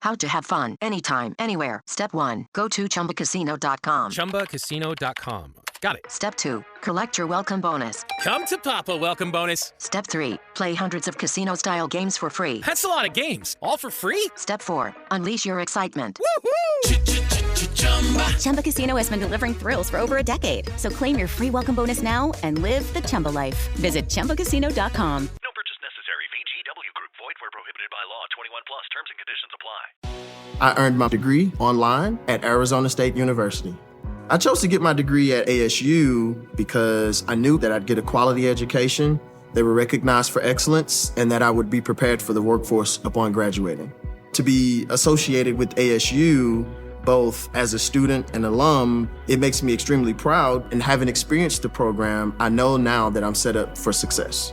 How to have fun anytime, anywhere. Step 1. Go to ChumbaCasino.com. ChumbaCasino.com. Got it. Step 2. Collect your welcome bonus. Come to Papa welcome bonus. Step 3. Play hundreds of casino-style games for free. That's a lot of games. All for free? Step 4. Unleash your excitement. Woohoo! Chumba Casino has been delivering thrills for over a decade. So claim your free welcome bonus now and live the Chumba life. Visit ChumbaCasino.com. No purchase necessary. VGW Group. Void where prohibited by law. 21 plus. Terms and conditions apply. I earned my degree online at Arizona State University. I chose to get my degree at ASU because I knew that I'd get a quality education, they were recognized for excellence, and that I would be prepared for the workforce upon graduating. To be associated with ASU, both as a student and alum, it makes me extremely proud, and having experienced the program, I know now that I'm set up for success.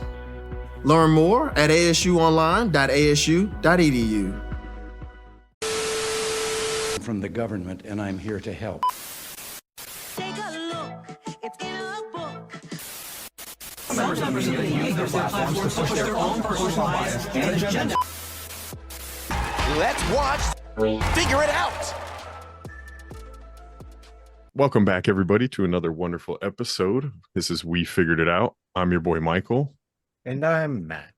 Learn more at asuonline.asu.edu. From the government, and I'm here to help. Take a look, it's in a book. Some members of the use their platforms to push their own personal bias and agenda. Let's watch Figure It Out. Welcome back, everybody, to another wonderful episode. This is We Figured It Out. I'm your boy, Michael. And I'm Matt.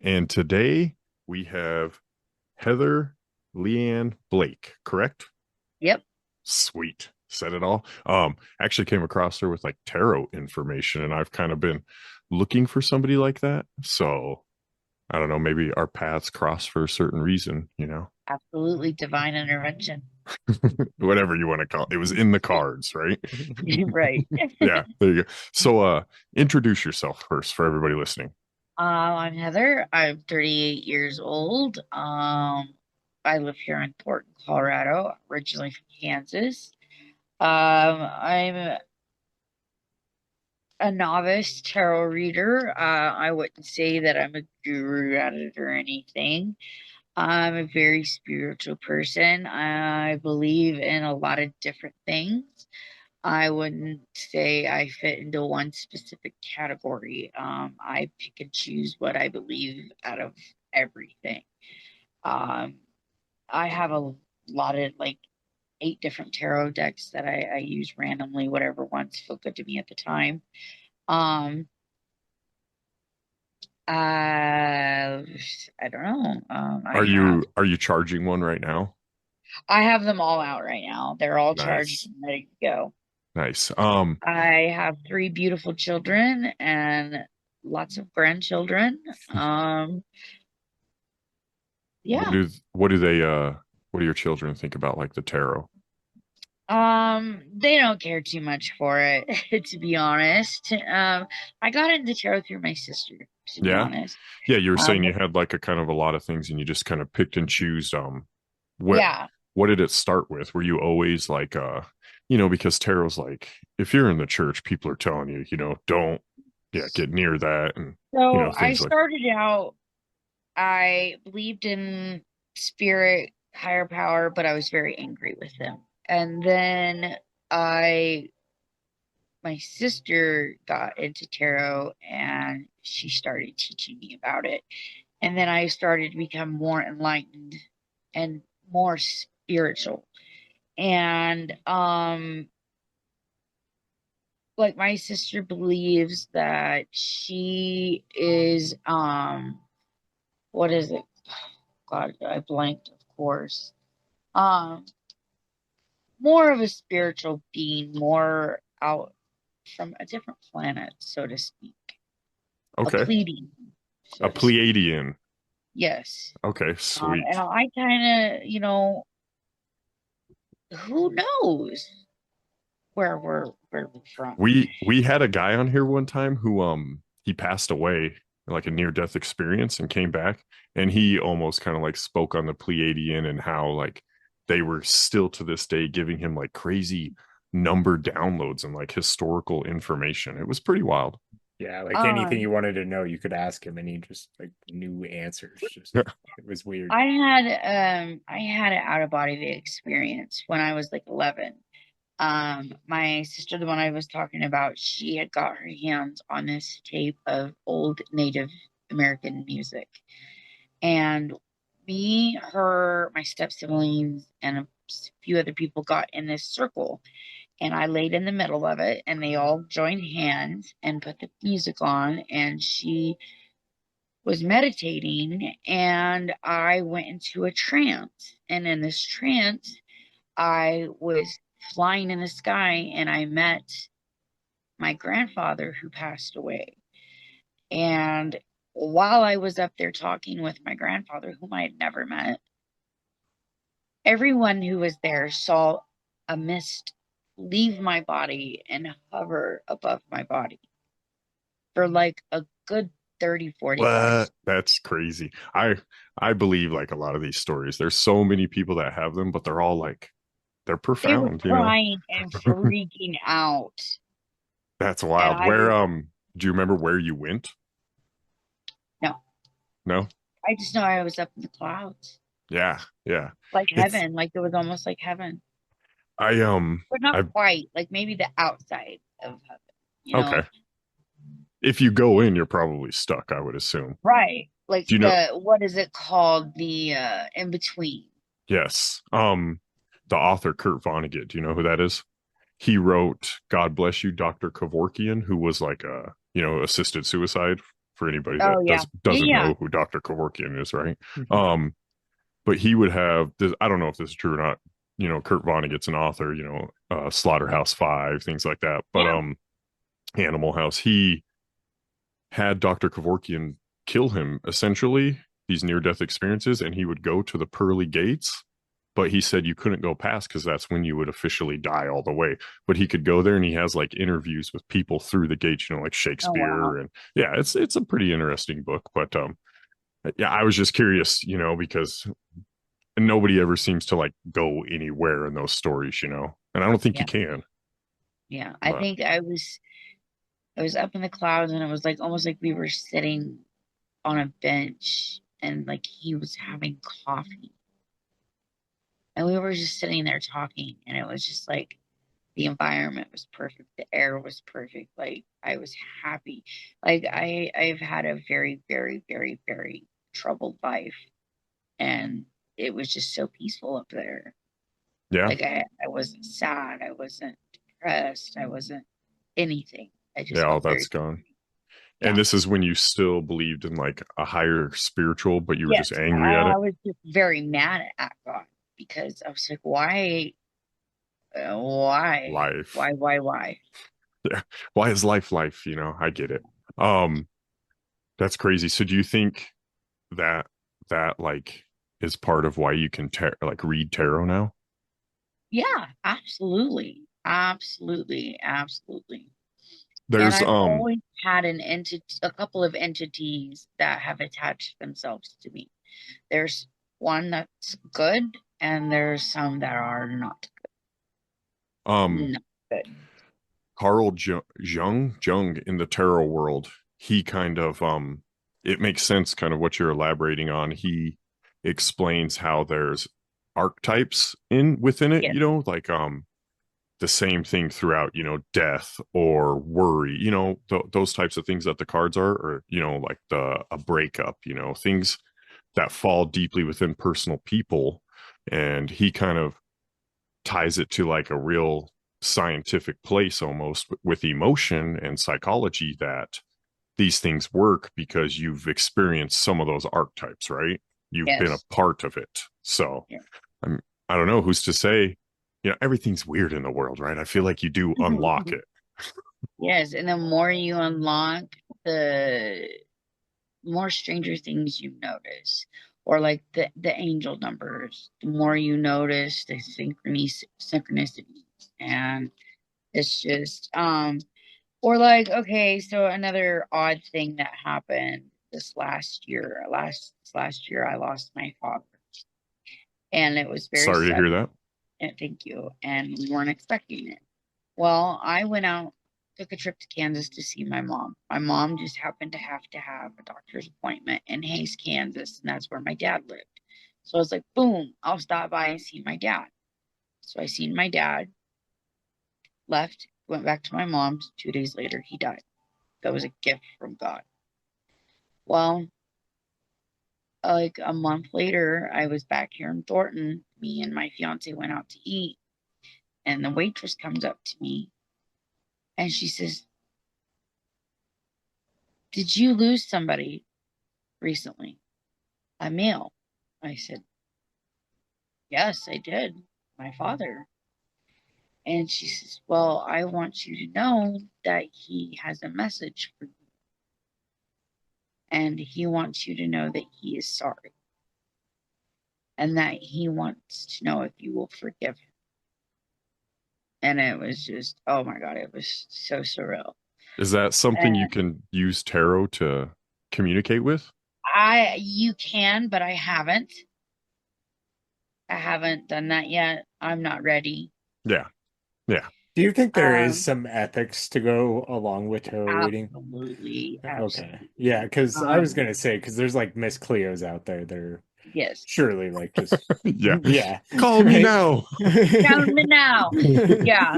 And today we have Heather LeAnn Blake, correct? Yep. Sweet. Said it all. Actually came across her with like tarot information, and I've kind of been looking for somebody like that. So I don't know, maybe our paths cross for a certain reason, you know? Absolutely divine intervention. Whatever you want to call it. It was in the cards, right? Right. Yeah, there you go. So introduce yourself first for everybody listening. I'm Heather. I'm 38 years old. I live here in Portland, Colorado, originally from Kansas. I'm a novice tarot reader. I wouldn't say that I'm a guru at it or anything. I'm a very spiritual person. I believe in a lot of different things. I wouldn't say I fit into one specific category. I pick and choose what I believe out of everything. I have a lot of 8 different tarot decks that I use randomly, whatever ones feel good to me at the time. I don't know. Are you charging one right now? I have them all out right now. They're all Nice. charged and ready to go. Nice. I have 3 beautiful children and lots of grandchildren. Yeah. What do your children think about like the tarot? They don't care too much for it, to be honest. I got into tarot through my sister, to be honest. Yeah, you were saying you had like a kind of a lot of things and you just kind of picked and choose what did it start with? Were you always like because tarot's like, if you're in the church, people are telling you, don't get near that, and so I started out, I believed in spirit, higher power, but I was very angry with them. And then my sister got into tarot and she started teaching me about it. And then I started to become more enlightened and more spiritual. And my sister believes that she is what is it? God, I blanked, of course. More of a spiritual being, more out from a different planet, so to speak. Okay. A Pleiadian. A Pleiadian. Yes. Okay, sweet. And I kind of, who knows where we're from. We had a guy on here one time who he passed away, like a near-death experience, and came back, and he almost kind of like spoke on the Pleiadian and how like they were still to this day giving him like crazy number downloads and like historical information. It was pretty wild. Yeah, like anything you wanted to know, you could ask him, and he just like knew answers. It was weird. I had an out of body experience when I was like 11. My sister, the one I was talking about, she had got her hands on this tape of old Native American music, and me, her, my step siblings, and a few other people got in this circle, and I laid in the middle of it, and they all joined hands and put the music on, and she was meditating, and I went into a trance. And in this trance, I was flying in the sky, and I met my grandfather who passed away. And while I was up there talking with my grandfather, whom I had never met, everyone who was there saw a mist leave my body and hover above my body for like a good 30, 40 minutes. That's crazy. I believe like a lot of these stories. There's so many people that have them, but they're all like they're They were profound, crying and freaking out. That's And wild. I Where do you remember where you went? no, No? I just know I was up in the clouds, Yeah, yeah. like It's heaven, like it was almost like heaven, but I not quite. Like maybe the outside of heaven, you know? okay. If you go in, you're probably stuck, I would assume. Right? Like Do you know? what is it called? The in between. Yes. The author Kurt Vonnegut, do you know who that is? He wrote God Bless You, Dr. Kevorkian, who was like a, assisted suicide for anybody Oh that yeah, doesn't yeah. know who Dr. Kevorkian is, right? But he would have this, I don't know if this is true or not. Kurt Vonnegut's an author, Slaughterhouse 5, things like that. But Animal House, he had Dr. Kevorkian kill him, essentially, these near-death experiences, and he would go to the pearly gates, but he said you couldn't go past because that's when you would officially die all the way. But he could go there, and he has like interviews with people through the gates, like Shakespeare. Oh, wow. And yeah, it's a pretty interesting book. But yeah, I was just curious, because nobody ever seems to like go anywhere in those stories, and I don't think you can. Yeah, I think I was up in the clouds, and it was like almost like we were sitting on a bench, and like he was having coffee, and we were just sitting there talking, and it was just like the environment was perfect, the air was perfect, like I was happy. Like I've had a very, very, very, very troubled life, and it was just so peaceful up there. Yeah. Like I wasn't sad, I wasn't depressed, I wasn't anything. I just Yeah, all felt very that's gone. Yeah. And this is when you still believed in like a higher spiritual, but you were Yes, just angry at I it. was just very mad at God because I was like, why, Life. why? Yeah. Why is life life? I get it. That's crazy. So do you think that like is part of why you can like read tarot now? Yeah, absolutely, absolutely, absolutely. And There's I've always had a couple of entities that have attached themselves to me. There's one that's good, and there's some that are not good. Not good. Carl Jung in the tarot world, he kind of it makes sense kind of what you're elaborating on. He explains how there's archetypes within it, Yes. like the same thing throughout, death or worry, those types of things that the cards are, or like a breakup, things that fall deeply within personal people. And he kind of ties it to like a real scientific place almost with emotion and psychology, that these things work because you've experienced some of those archetypes, right? You've been a part of it. So I don't know who's to say, everything's weird in the world, right? I feel like you do unlock it. Yes, and the more you unlock, the more stranger things you notice, or like the angel numbers. The more you notice the synchronicities, and it's just or like, okay, so another odd thing that happened this last year. Last year, I lost my father, and it was very Sorry to hear that. And thank you. And we weren't expecting it. Well, I went out, took a trip to Kansas to see my mom. My mom just happened to have a doctor's appointment in Hays, Kansas, and that's where my dad lived. So I was like, boom, I'll stop by and see my dad. So I seen my dad, left, went back to my mom's. 2 days later, he died. That was a gift from God. Well, like a month later, I was back here in Thornton. Me and my fiance went out to eat, and the waitress comes up to me and she says, "Did you lose somebody recently? A male?" I said, "Yes, I did. My father." And she says, "Well, I want you to know that he has a message for you. And he wants you to know that he is sorry. And that he wants to know if you will forgive him." And it was just, oh my God, it was so surreal. Is that something you And can use tarot to communicate with? you can, but I haven't. I haven't done that yet. I'm not ready. Yeah. Yeah. Do you think there is some ethics to go along with tarot reading? Absolutely. Okay. Yeah, because I was gonna say, because there's like Miss Cleos out there that are Yes. surely like just Yeah. yeah. Call me now. Count me now. Yeah.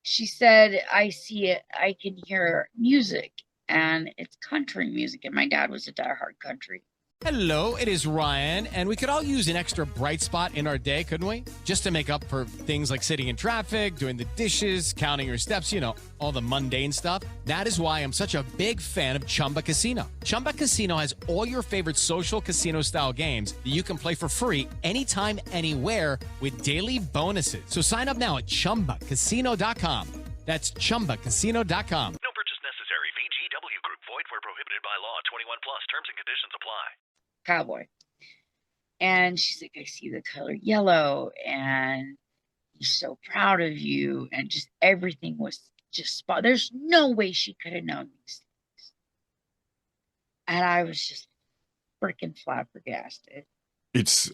She said, "I see it. I can hear music, and it's country music." And my dad was a diehard country. Hello, it is Ryan, and we could all use an extra bright spot in our day, couldn't we? Just to make up for things like sitting in traffic, doing the dishes, counting your steps, you know, all the mundane stuff. That is why I'm such a big fan of Chumba Casino. Chumba Casino has all your favorite social casino-style games that you can play for free anytime, anywhere with daily bonuses. So sign up now at ChumbaCasino.com. That's ChumbaCasino.com. No purchase necessary. VGW Group. Void where prohibited by law. 21 plus. Terms and conditions apply. Cowboy. And she's like, "I see the color yellow, and he's so proud of you." And just everything was just spot. There's no way she could have known these things. And I was just freaking flabbergasted. It's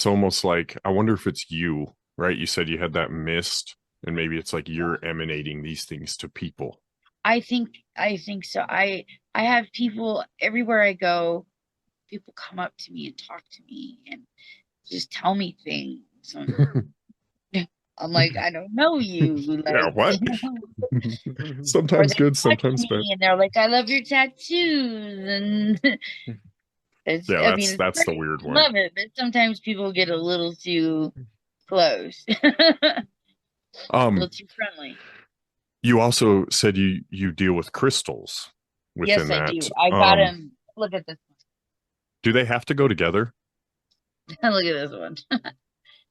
almost like, I wonder if it's you, right? You said you had that mist, and maybe it's like you're emanating these things to people. I think so. I have people everywhere I go. People come up to me and talk to me and just tell me things. I'm like, "I don't know you." Like, Yeah, what? Or Sometimes they good, touch sometimes bad. me and they're like, "I love your tattoos." And it's, Yeah, I mean, it's that's the great. weird I one. love it, but sometimes people get a little too close, a little too friendly. You also said you deal with crystals within Yes, I that. do. I got him. Look at this Do they have to go together? one. Look at this one.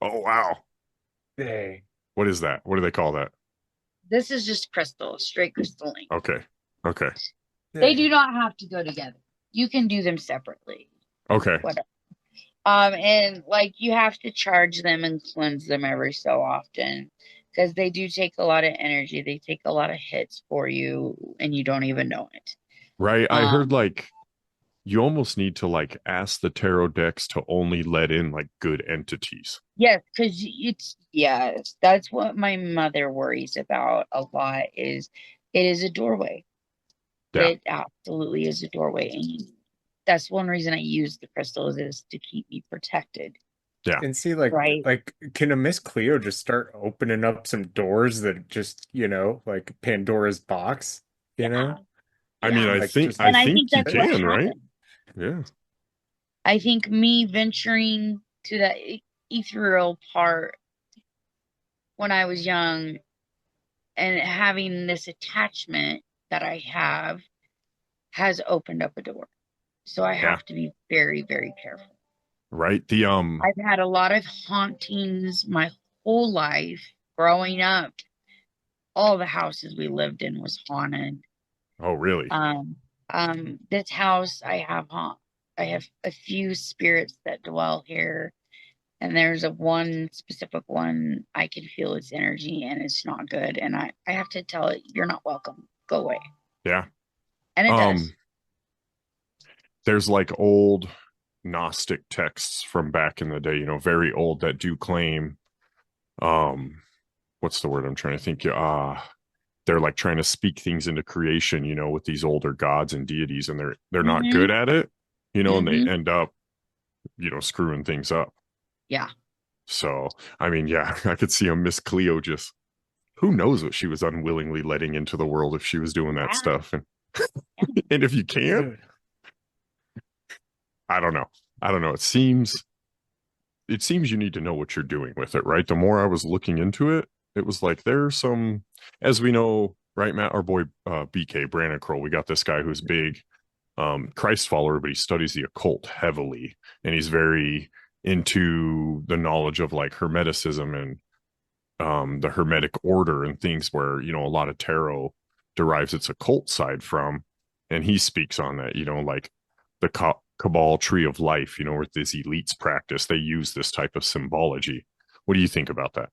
Oh, wow. Hey. What is that? What do they call that? This is just crystal, straight crystalline. Okay. Okay. They do not have to go together. You can do them separately. Okay. Whatever. And like you have to charge them and cleanse them every so often because they do take a lot of energy. They take a lot of hits for you, and you don't even know it. Right. I heard like you almost need to like ask the tarot decks to only let in like good entities. Yes, because yes, that's what my mother worries about a lot. Is it is a doorway. Yeah. It absolutely is a doorway, and that's one reason I use the crystals is to keep me protected. Yeah. And see, like, Right. like, can a Miss Cleo just start opening up some doors that just, you know, like Pandora's box, you know? I mean, I Like, think just- And I I think think you that's what can, right? happened. Yeah. I think me venturing to that ethereal part when I was young and having this attachment that I have has opened up a door. So I have to be very, very careful. Right. The I've had a lot of hauntings my whole life growing up. All the houses we lived in was haunted. Oh, really? This house I have a few spirits that dwell here, and there's a one specific one I can feel its energy and it's not good, and I have to tell it, "You're not welcome. Go away." Yeah. And it does. There's like old Gnostic texts from back in the day, you know, very old, that do claim what's the word I'm trying to think? They're like trying to speak things into creation, you know, with these older gods and deities, and they're not good at it, you know, and they end up, you know, screwing things up. Yeah. So, I mean, yeah, I could see a Miss Cleo just, who knows what she was unwillingly letting into the world if she was doing that stuff. And, and if you can't, I don't know. I don't know. It seems you need to know what you're doing with it, right? The more I was looking into it, it was like there's some, as we know, right, Matt, our boy BK Brandon Kroll, we got this guy who's big Christ follower, but he studies the occult heavily, and he's very into the knowledge of like Hermeticism and the Hermetic order and things where, a lot of tarot derives its occult side from, and he speaks on that, like the Cabal Tree of Life, where these elites practice, they use this type of symbology. What do you think about that?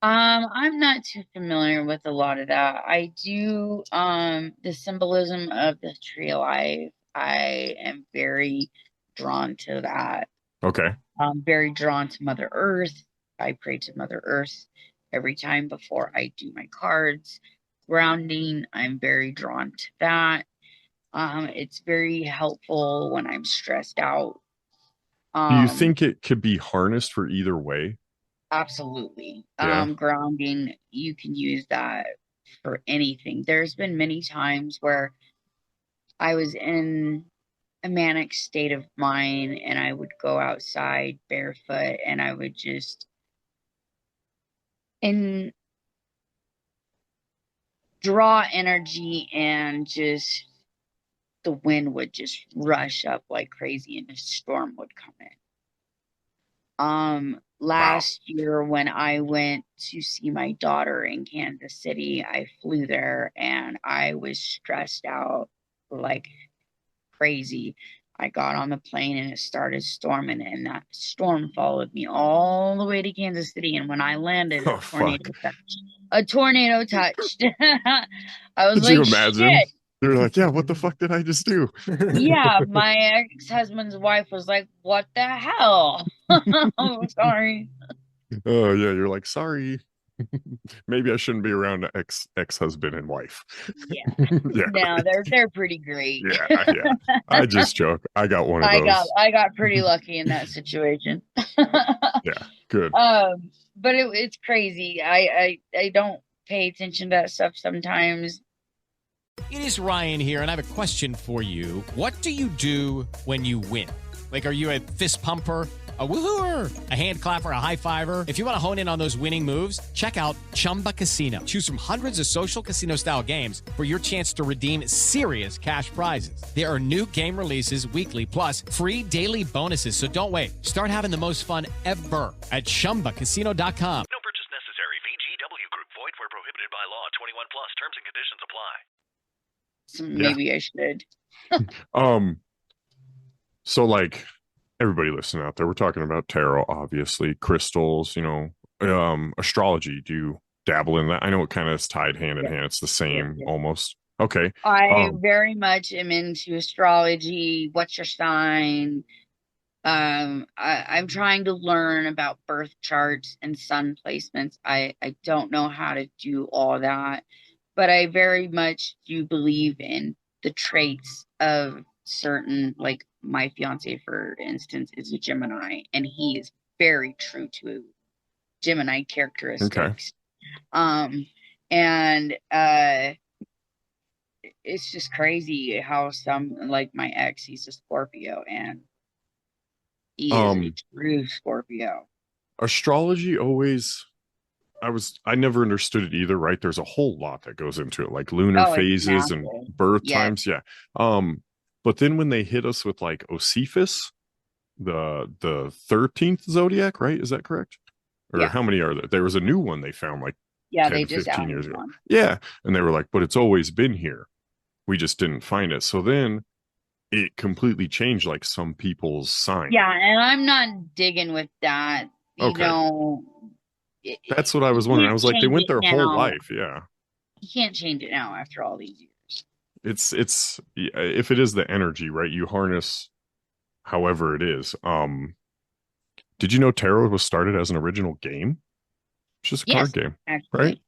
I'm not too familiar with a lot of that. I do, the symbolism of the tree of life, I am very drawn to that. Okay. I'm very drawn to Mother Earth. I pray to Mother Earth every time before I do my cards. Grounding, I'm very drawn to that. It's very helpful when I'm stressed out. Do you think it could be harnessed for either way? Absolutely. Yeah. Grounding, you can use that for anything. There's been many times where I was in a manic state of mind and I would go outside barefoot and I would just draw energy, and just the wind would just rush up like crazy and a storm would come in. Last year when I went to see my daughter in Kansas City, I flew there and I was stressed out like crazy. I got on the plane and it started storming, and that storm followed me all the way to Kansas City. And when I landed, a tornado touched. I was Could like, you imagine? shit. You're like, yeah, what the fuck did I just do? Yeah, my ex-husband's wife was like, what the hell? I'm sorry. Oh yeah, you're like, sorry. Maybe I shouldn't be around ex-husband and wife. Yeah. Yeah. No, they're pretty great. Yeah. I just joke. I got one of those. I got pretty lucky in that situation. Yeah, good. But it's crazy. I don't pay attention to that stuff sometimes. It is Ryan here, and I have a question for you. What do you do when you win? Like, are you a fist pumper, a woohooer, a hand clapper, a high fiver? If you want to hone in on those winning moves, check out Chumba Casino. Choose from hundreds of social casino style games for your chance to redeem serious cash prizes. There are new game releases weekly, plus free daily bonuses. So don't wait. Start having the most fun ever at ChumbaCasino.com. No purchase necessary. VGW Group. Void where prohibited by law. 21 plus. Terms and conditions apply. So maybe I should. So like everybody listening out there, we're talking about tarot, obviously, crystals, astrology. Do you dabble in that? I know it kind of is tied hand in hand. It's the same almost. Okay. I very much am into astrology. What's your sign? I'm trying to learn about birth charts and sun placements. I don't know how to do all that, but I very much do believe in the traits of certain, like my fiance, for instance, is a Gemini, and he is very true to Gemini characteristics. Okay. And it's just crazy how some, like my ex, he's a Scorpio, and he is a true Scorpio. Astrology always, I never understood it either, right? There's a whole lot that goes into it, like lunar phases and birth times. Yeah. But then when they hit us with like Josephus, the 13th zodiac, right? Is that correct? Or how many are there? There was a new one they found like 10, 15 years ago. Yeah. And they were like, but it's always been here. We just didn't find it. So then it completely changed like some people's sign. Yeah, and I'm not digging with that. You know, that's what I was wondering. I was like, they went their whole life. Yeah. You can't change it now after all these years. It's if it is the energy, right? You harness however it is. Did you know tarot was started as an original game? It's just a card game, actually. Right?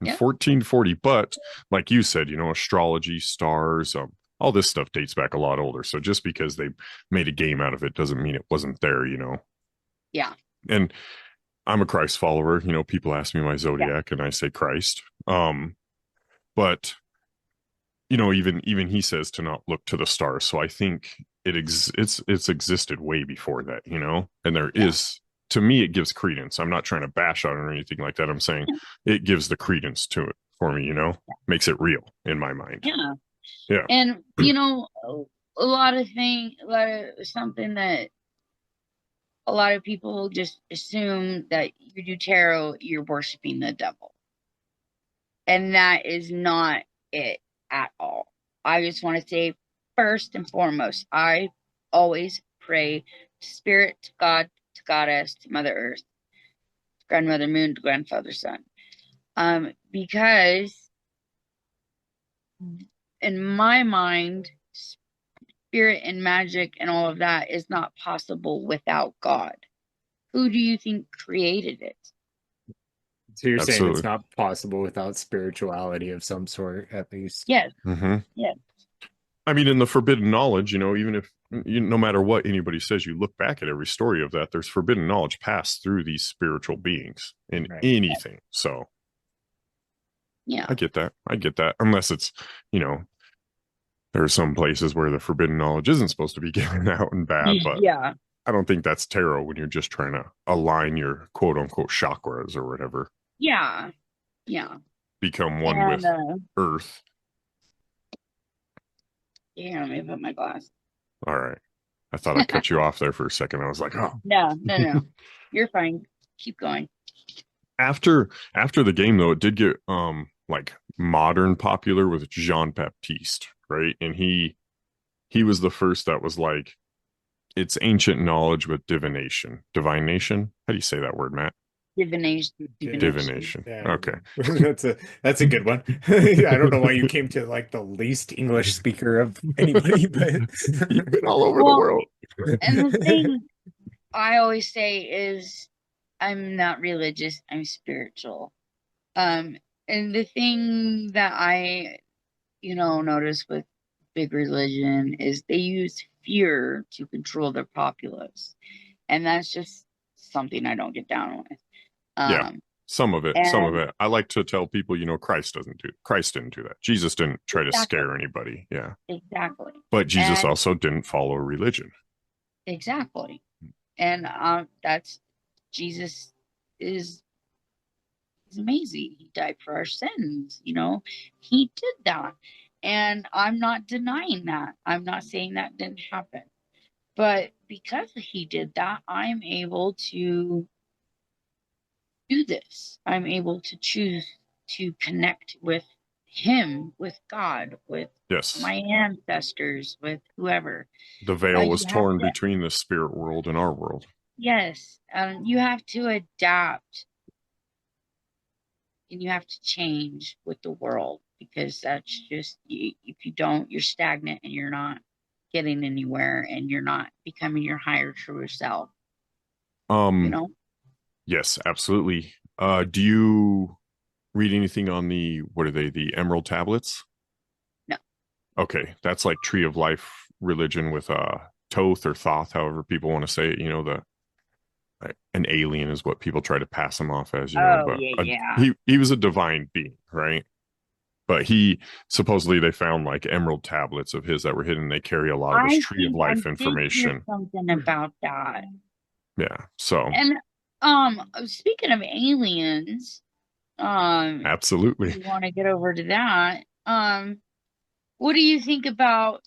In 1440. But like you said, astrology, stars, all this stuff dates back a lot older. So just because they made a game out of it doesn't mean it wasn't there, Yeah. And I'm a Christ follower. People ask me my zodiac and I say Christ. But even he says to not look to the stars. So I think it's existed way before that, you know. And there is, to me, it gives credence. I'm not trying to bash on it or anything like that. I'm saying it gives the credence to it for me, you know, makes it real in my mind. Yeah. And you know, something that a lot of people just assume that you do tarot, you're worshiping the devil. And that is not it at all. I just want to say, first and foremost, I always pray to Spirit, to God, to Goddess, to Mother Earth, to Grandmother Moon, to Grandfather Sun. Because in my mind, spirit and magic and all of that is not possible without God. Who do you think created it? So you're saying it's not possible without spirituality of some sort, at least? Yes. Mm-hmm. Yes. I mean, in the forbidden knowledge, you know, even if no matter what anybody says, you look back at every story of that, there's forbidden knowledge passed through these spiritual beings in anything. So yeah, I get that. Unless it's, you know, there are some places where the forbidden knowledge isn't supposed to be given out and bad, but I don't think that's tarot when you're just trying to align your quote unquote chakras or whatever. Yeah. Become one with Earth. Yeah, let me put my glass. All right. I thought I cut you off there for a second. I was like, oh. No. You're fine. Keep going. After the game, though, it did get like modern popular with Jean Baptiste, right? And he was the first that was like, it's ancient knowledge with divination. Divination? How do you say that word, Matt? Divination. Yeah. Okay. That's a good one. I don't know why you came to like the least English speaker of anybody, but all over the world. And the thing I always say is I'm not religious, I'm spiritual. And the thing that I, notice with big religion is they use fear to control their populace. And that's just something I don't get down with. Some of it. I like to tell people, Christ didn't do that. Jesus didn't try to scare anybody. Yeah. Exactly. But Jesus also didn't follow religion. Exactly. And that's Jesus is amazing. He died for our sins, He did that. And I'm not denying that. I'm not saying that didn't happen. But because he did that, I'm able to do this. I'm able to choose to connect with him, with God, with my ancestors, with whoever. The veil was torn between the spirit world and our world. Yes. You have to adapt and you have to change with the world, because that's just, if you don't, you're stagnant and you're not getting anywhere and you're not becoming your higher, truer self. Yes, absolutely. Do you read anything on the Emerald Tablets? No. Okay, that's like Tree of Life religion with Thoth or Thoth, however people want to say it. An alien is what people try to pass him off as. He was a divine being, right? But he supposedly they found like emerald tablets of his that were hidden. They carry a lot of his Tree of Life information. Something about that. Yeah. So. And speaking of aliens, absolutely. You want to get over to that. What do you think about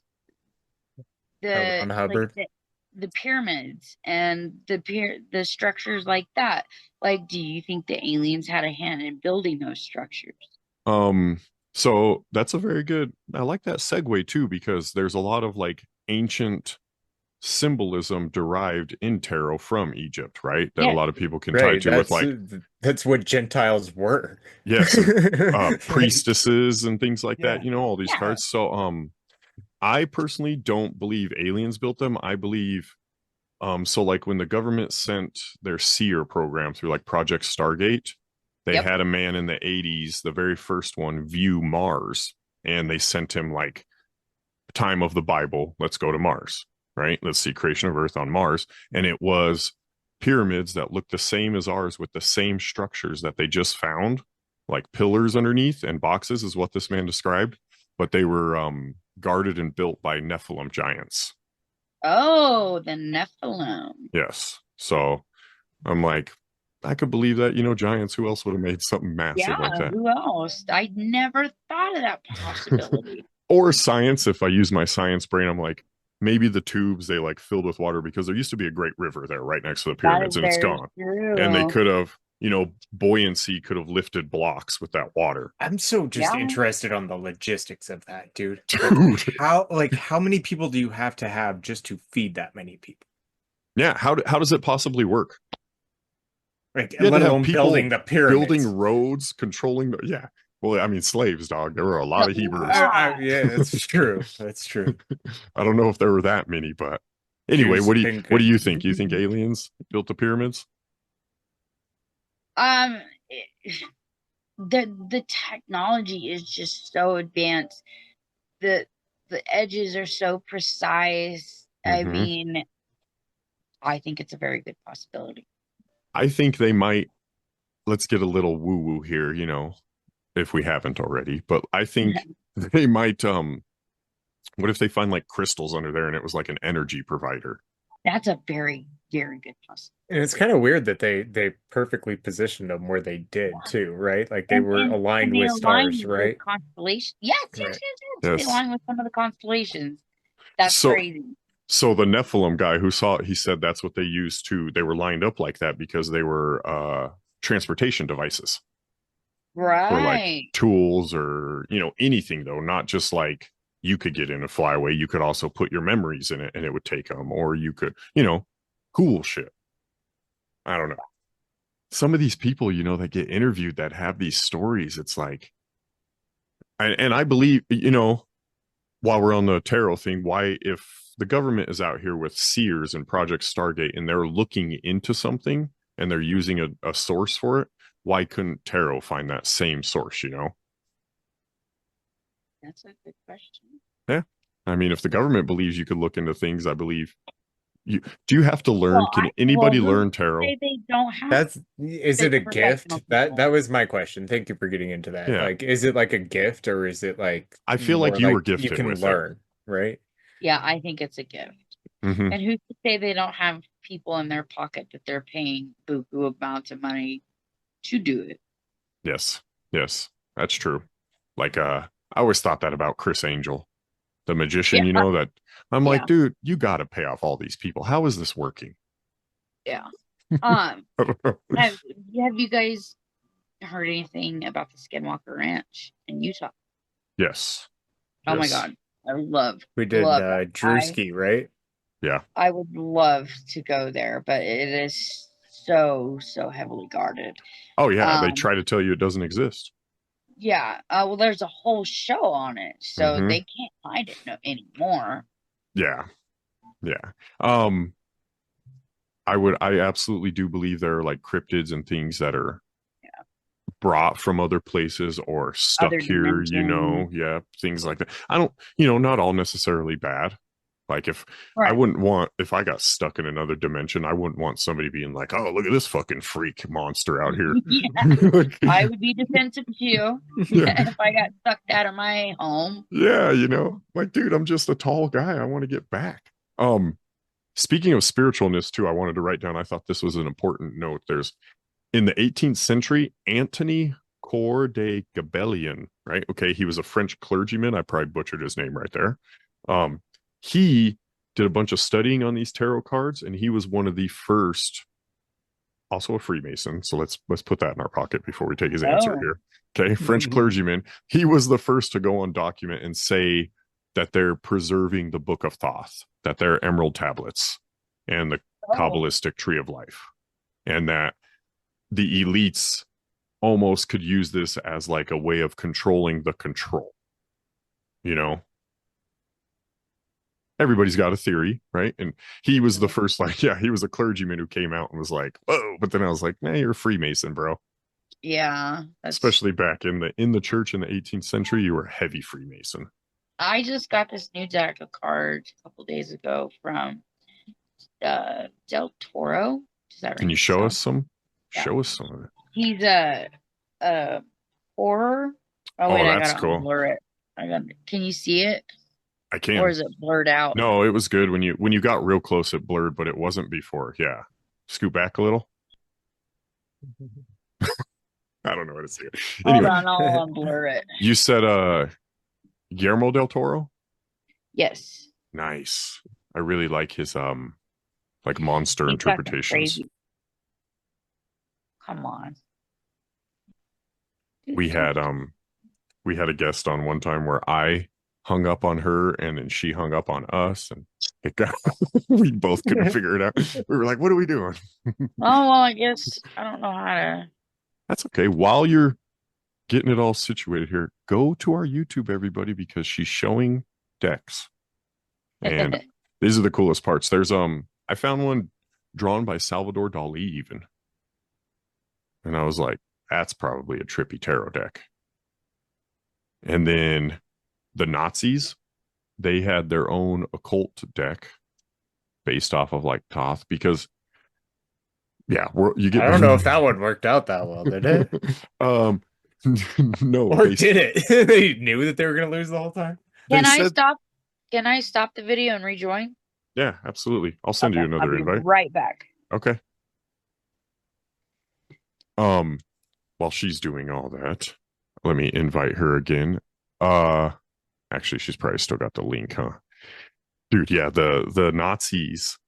the pyramids and the structures like that? Like, do you think the aliens had a hand in building those structures? So that's a very good, I like that segue too, because there's a lot of like ancient symbolism derived in tarot from Egypt, right? That a lot of people can tie to with like that's what Gentiles were. Yes, priestesses and things like that. All these cards. So I personally don't believe aliens built them. I believe so like when the government sent their seer program through like Project Stargate, they had a man in the 80s, the very first one, view Mars, and they sent him like time of the Bible, let's go to Mars. Right? Let's see creation of Earth on Mars. And it was pyramids that looked the same as ours with the same structures that they just found, like pillars underneath and boxes is what this man described. But they were guarded and built by Nephilim giants. Oh, the Nephilim. Yes. So I'm like, I could believe that, giants, who else would have made something massive Yeah, like that? who else? I never thought of that possibility. Or science, if I use my science brain, I'm like, maybe the tubes they like filled with water because there used to be a great river there right next to the That pyramids is and it's very gone. true. And they could have, buoyancy could have lifted blocks with that water. I'm so just Yeah. interested on the logistics of that, dude. Dude. How many people do you have to have just to feed that many people? Yeah, how does it possibly work? Like, You had let to have alone people building the pyramids. building roads, controlling yeah. Well, I mean, slaves, dog. There were a lot of Hebrews. Yeah, that's true. That's true. I don't know if there were that many, but anyway, Jews what do been you good. think? You think aliens built the pyramids? The technology is just so advanced. The edges are so precise. I Mhm. mean, I think it's a very good possibility. I think they might. Let's get a little woo woo here, if we haven't already. But I think they might. What if they find like crystals under there and it was like an energy provider? That's a very, very good possibility. And it's kind of weird that they perfectly positioned them where they did too, right? Like they were aligned they with aligned stars, with right? constellations. Yes, yes, Right. yes, yes. They Yes. align with some of the constellations. That's So- crazy. So the Nephilim guy who saw it, he said that's what they used to. They were lined up like that because they were transportation devices Right. for like tools or anything though, not just like you could get in a flyaway. You could also put your memories in it and it would take them, or you could cool shit. I don't know. Some of these people that get interviewed that have these stories, it's like, and I believe while we're on the tarot thing, why if the government is out here with Sears and Project Stargate and they're looking into something and they're using a source for it, why couldn't tarot find that same source? That's a good question. Yeah, I mean, if the government believes you could look into things, I believe you. Do you have to learn? Can anybody learn tarot? They don't have. Is it a gift? That was my question. Thank you for getting into that. Yeah. Like, is it like a gift or is it like I feel like more you were gifted you can with learn, right? Yeah, I think it's a gift. Mhm. And who's to say they don't have people in their pocket that they're paying buku amounts of money to do it? Yes, that's true. Like, I always thought that about Chris Angel, the magician. Yeah. That I'm like, Yeah. dude, you got to pay off all these people. How is this working? Yeah. I don't know. Have you guys heard anything about the Skinwalker Ranch in Utah? Yes. Oh my Yes. God. We did love Drewski, right? Yeah. I would love to go there, but it is so heavily guarded. Oh yeah, they try to tell you it doesn't exist. Yeah. Well, there's a whole show on it, so Mhm. they can't hide it anymore. Yeah. I absolutely do believe there are like cryptids and things that are brought from other places or stuck Other here, dimensions. yeah, things like that. I don't, not all necessarily bad. Like if I Right. wouldn't want, if I got stuck in another dimension, I wouldn't want somebody being like, oh, look at this fucking freak monster out here. Yeah. I would be defensive too Yeah. if I got sucked out of my home. Yeah, like, dude, I'm just a tall guy. I want to get back. Speaking of spiritualness too, I wanted to write down, I thought this was an important note. There's in the 18th century, Antony Coeur de Gabellion, right? Okay, he was a French clergyman. I probably butchered his name right there. He did a bunch of studying on these tarot cards, and he was one of the first, also a Freemason. So let's put that in our pocket before we take his answer Oh. here. Okay, French clergyman. He was the first to go on document and say that they're preserving the Book of Thoth, that they're emerald tablets and the Kabbalistic tree of life, and that the elites almost could use this as like a way of controlling the control. Everybody's got a theory, right? And he was the first, he was a clergyman who came out and was like, whoa. But then I was like, man, you're a Freemason, bro. Yeah. Especially back in the church in the 18th century, you were a heavy Freemason. I just got this new deck of cards a couple days ago from Del Toro. Does that Can you show us some? Yeah. Show us some of it. He's a horror. Oh wait, that's I gotta cool. blur it. Can you see it? I can. Or is it blurred out? No, it was good when you got real close. It blurred, but it wasn't before. Yeah, scoot back a little. I don't know what to say. Hold Anyway, on, I'll unblur it. you said Guillermo del Toro. Yes. Nice. I really like his like monster He's fucking interpretations. crazy. Come on. We had a guest on one time where I hung up on her and then she hung up on us, and it got we both couldn't figure it out. We were like, what are we doing? Oh, well, I guess I don't know how to. That's okay. While you're getting it all situated here, go to our YouTube, everybody, because she's showing decks. And these are the coolest parts. There's I found one drawn by Salvador Dali even. And I was like, that's probably a trippy tarot deck. And then the Nazis, they had their own occult deck based off of like Thoth, because you get. I don't know if that one worked out that well, did it? No. Or did it? They knew that they were going to lose the whole time. Can I stop the video and rejoin? Yeah, absolutely. I'll send you another I'll be invite. right back. Okay. While she's doing all that, let me invite her again. Actually, she's probably still got the link, huh? Dude, yeah, the Nazis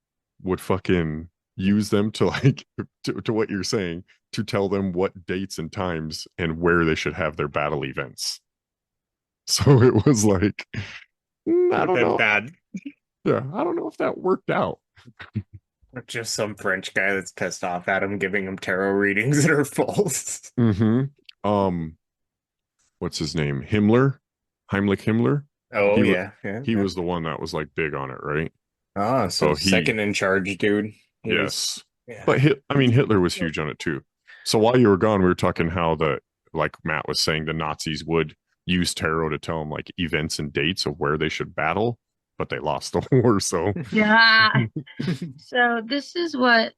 would fucking use them to like to what you're saying, to tell them what dates and times and where they should have their battle events. So it was like, I don't know. Bad. Yeah, I don't know if that worked out. Just some French guy that's pissed off at him, giving him tarot readings that are false. Mm-hmm. What's his name? Heimlich Himmler. Oh, He was the one that was like big on it, right? Ah, so second in charge, dude. Yes. But Hitler was huge on it too. So while you were gone, we were talking how like Matt was saying, the Nazis would use tarot to tell them like events and dates of where they should battle, but they lost the war. So yeah. So this is what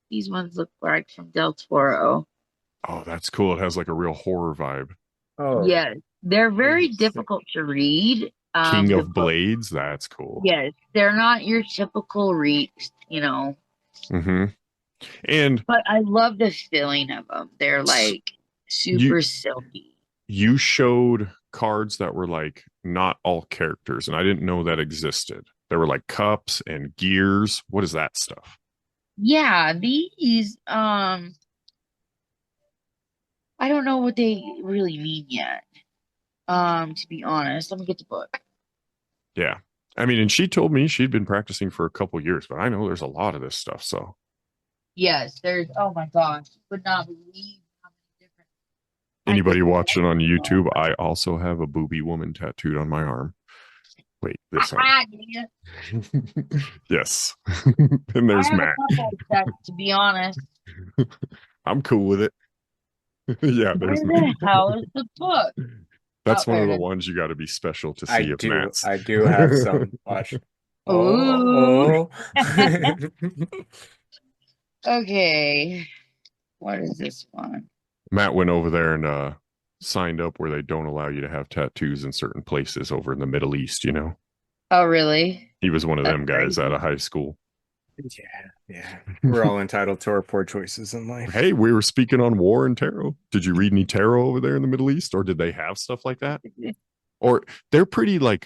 these ones look like from Del Toro. Oh, that's cool. It has like a real horror vibe. Oh, yes, they're very difficult to read. King of Blades, that's cool. Yes, they're not your typical reads, Mm-hmm. But I love the feeling of them. They're like super silky. You showed cards that were like not all characters, and I didn't know that existed. There were like cups and gears. What is that stuff? Yeah, these I don't know what they really mean yet. To be honest, let me get the book. Yeah. And she told me she'd been practicing for a couple years, but I know there's a lot of this stuff. So yes, there's, oh my gosh, you would not believe how many different. Anybody watching on YouTube, I also have a booby woman tattooed on my arm. Wait, this arm. Yes. And there's Matt. To be honest. I'm cool with it. Yeah, there's Where the hell is the book? That's one of the ones you got to be special to see if Matt's. I do have some. Watch. Oh. Okay. What is this one? Matt went over there and signed up where they don't allow you to have tattoos in certain places over in the Middle East, Oh, really? He was one of them guys out of high school. Yeah. We're all entitled to our poor choices in life. Hey, we were speaking on war and tarot. Did you read any tarot over there in the Middle East, or did they have stuff like that? Or they're pretty like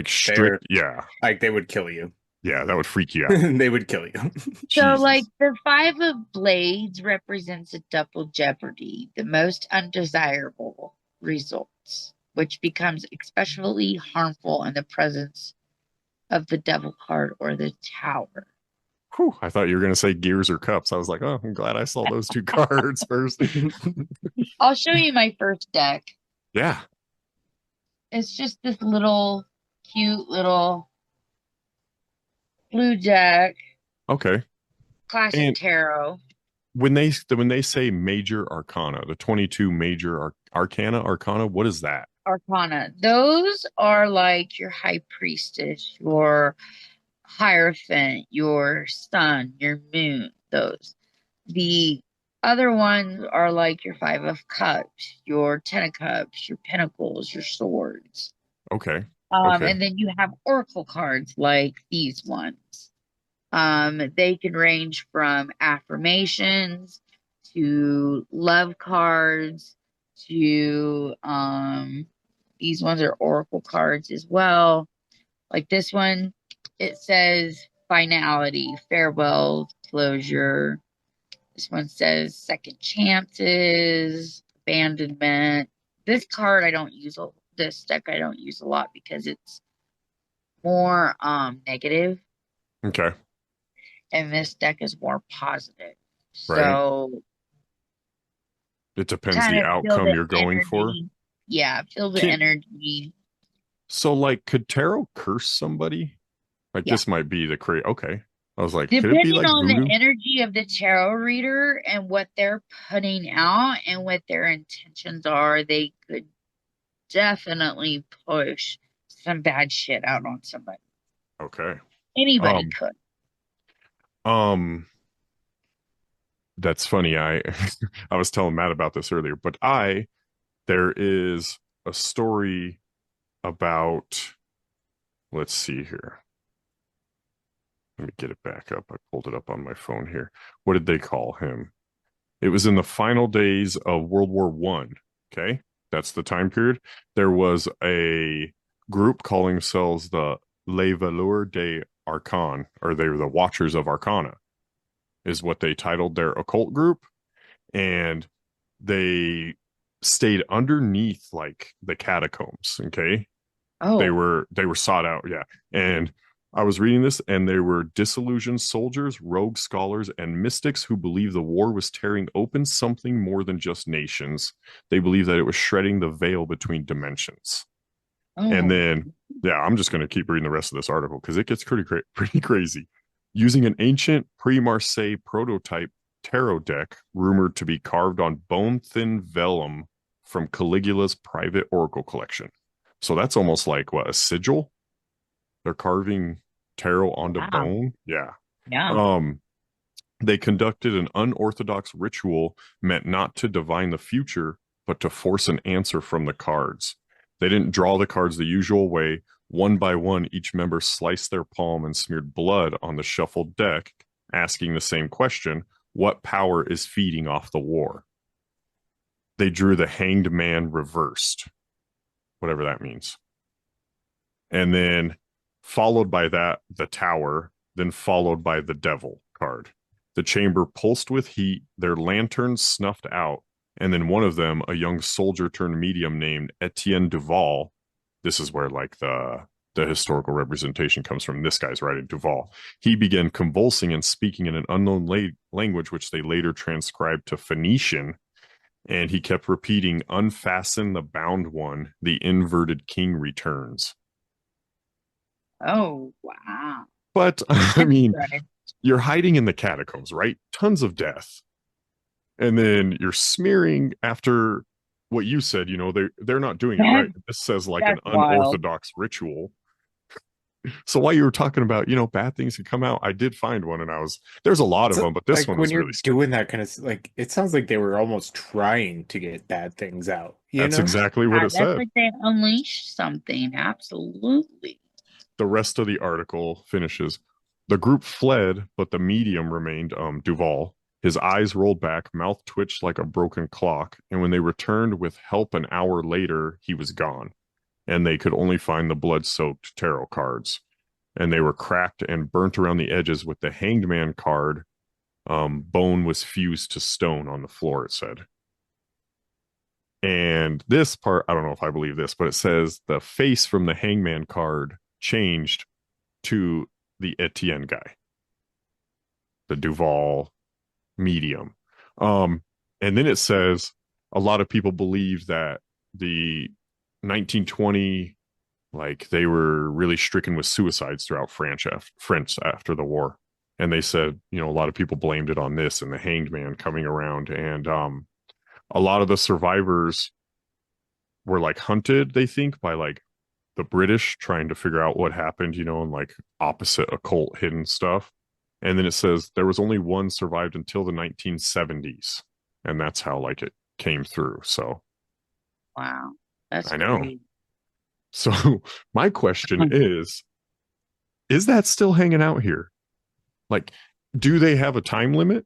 strict. Yeah. Like they would kill you. Yeah, that would freak you out. They would kill you. So like the 5 of Blades represents a double jeopardy, the most undesirable results, which becomes especially harmful in the presence of the Devil card or the Tower. Whew, I thought you were going to say gears or cups. I was like, oh, I'm glad I saw those two cards first. I'll show you my first deck. Yeah. It's just this little cute little blue deck. Okay. Classic tarot. When they say major arcana, the 22 major arcana, what is that? Arcana. Those are like your high priestess, your hierophant, your sun, your moon. Those. The other ones are like your 5 of cups, your 10 of cups, your pentacles, your swords. Okay. Okay. And then you have oracle cards like these ones. They can range from affirmations to love cards to these ones are oracle cards as well. Like this one, it says finality, farewell, closure. This one says second chances, abandonment. This card I don't use this deck I don't use a lot because it's more negative, Okay. and this deck is more positive. Right. So It depends kind the of feel outcome the you're going for. energy. Yeah, feel the Can, energy. so like, could tarot curse somebody? Like Yeah. this might be the Okay. I was like, could it be Depending like on the voodoo? energy of the tarot reader and what they're putting out and what their intentions are, they could definitely push some bad shit out on somebody. Okay. Anybody Um, could. that's funny. I I was telling Matt about this earlier, but there is a story about, let's see here. Let me get it back up. I pulled it up on my phone here. What did they call him? It was in the final days of World War One. Okay. That's the time period. There was a group calling themselves the Les Veilleurs des Arcanes, or they were the Watchers of Arcana, is what they titled their occult group. And they stayed underneath like the catacombs. Okay. Oh. They were sought out. Yeah. And I was reading this, and there were disillusioned soldiers, rogue scholars, and mystics who believed the war was tearing open something more than just nations. They believed that it was shredding the veil between dimensions. Oh. And then, yeah, I'm just going to keep reading the rest of this article because it gets pretty crazy. Using an ancient pre-Marseille prototype tarot deck rumored to be carved on bone-thin vellum from Caligula's private oracle collection. So that's almost like, what, a sigil? They're carving tarot onto bone. Yeah. Yeah. They conducted an unorthodox ritual meant not to divine the future, but to force an answer from the cards. They didn't draw the cards the usual way. One by one, each member sliced their palm and smeared blood on the shuffled deck, asking the same question: what power is feeding off the war? They drew the Hanged Man reversed, whatever that means. And then followed by that, the Tower, then followed by the Devil card. The chamber pulsed with heat, their lanterns snuffed out, and then one of them, a young soldier turned medium named Etienne Duval. This is where like the historical representation comes from. This guy's writing Duval. He began convulsing and speaking in an unknown language, which they later transcribed to Phoenician. And he kept repeating, "Unfasten the bound one, the inverted king returns." Oh, wow. But I mean, you're hiding in the catacombs, right? Tons of death. And then you're smearing after what you said, they're not doing it right. This says like an unorthodox ritual. So while you were talking about, bad things can come out, I did find one, and there's a lot of them, but this like one when was you're really scary. doing that kind of like, it sounds like they were almost trying to get bad things out. That's exactly what it said. That's like they unleashed something. Absolutely. The rest of the article finishes. The group fled, but the medium remained, Duval. His eyes rolled back, mouth twitched like a broken clock, and when they returned with help an hour later, he was gone, and they could only find the blood-soaked tarot cards, and they were cracked and burnt around the edges with the Hanged Man card. Bone was fused to stone on the floor, it said. And this part, I don't know if I believe this, but it says the face from the Hangman card changed to the Etienne guy, the Duval medium. And then it says a lot of people believe that the 1920, like they were really stricken with suicides throughout France after the war. And they said, a lot of people blamed it on this and the Hanged Man coming around. And a lot of the survivors were like hunted, they think, by like the British trying to figure out what happened, and like opposite occult hidden stuff. And then it says there was only one survived until the 1970s. And that's how like it came through. So wow. That's I know. great. So my question is that still hanging out here? Like, do they have a time limit?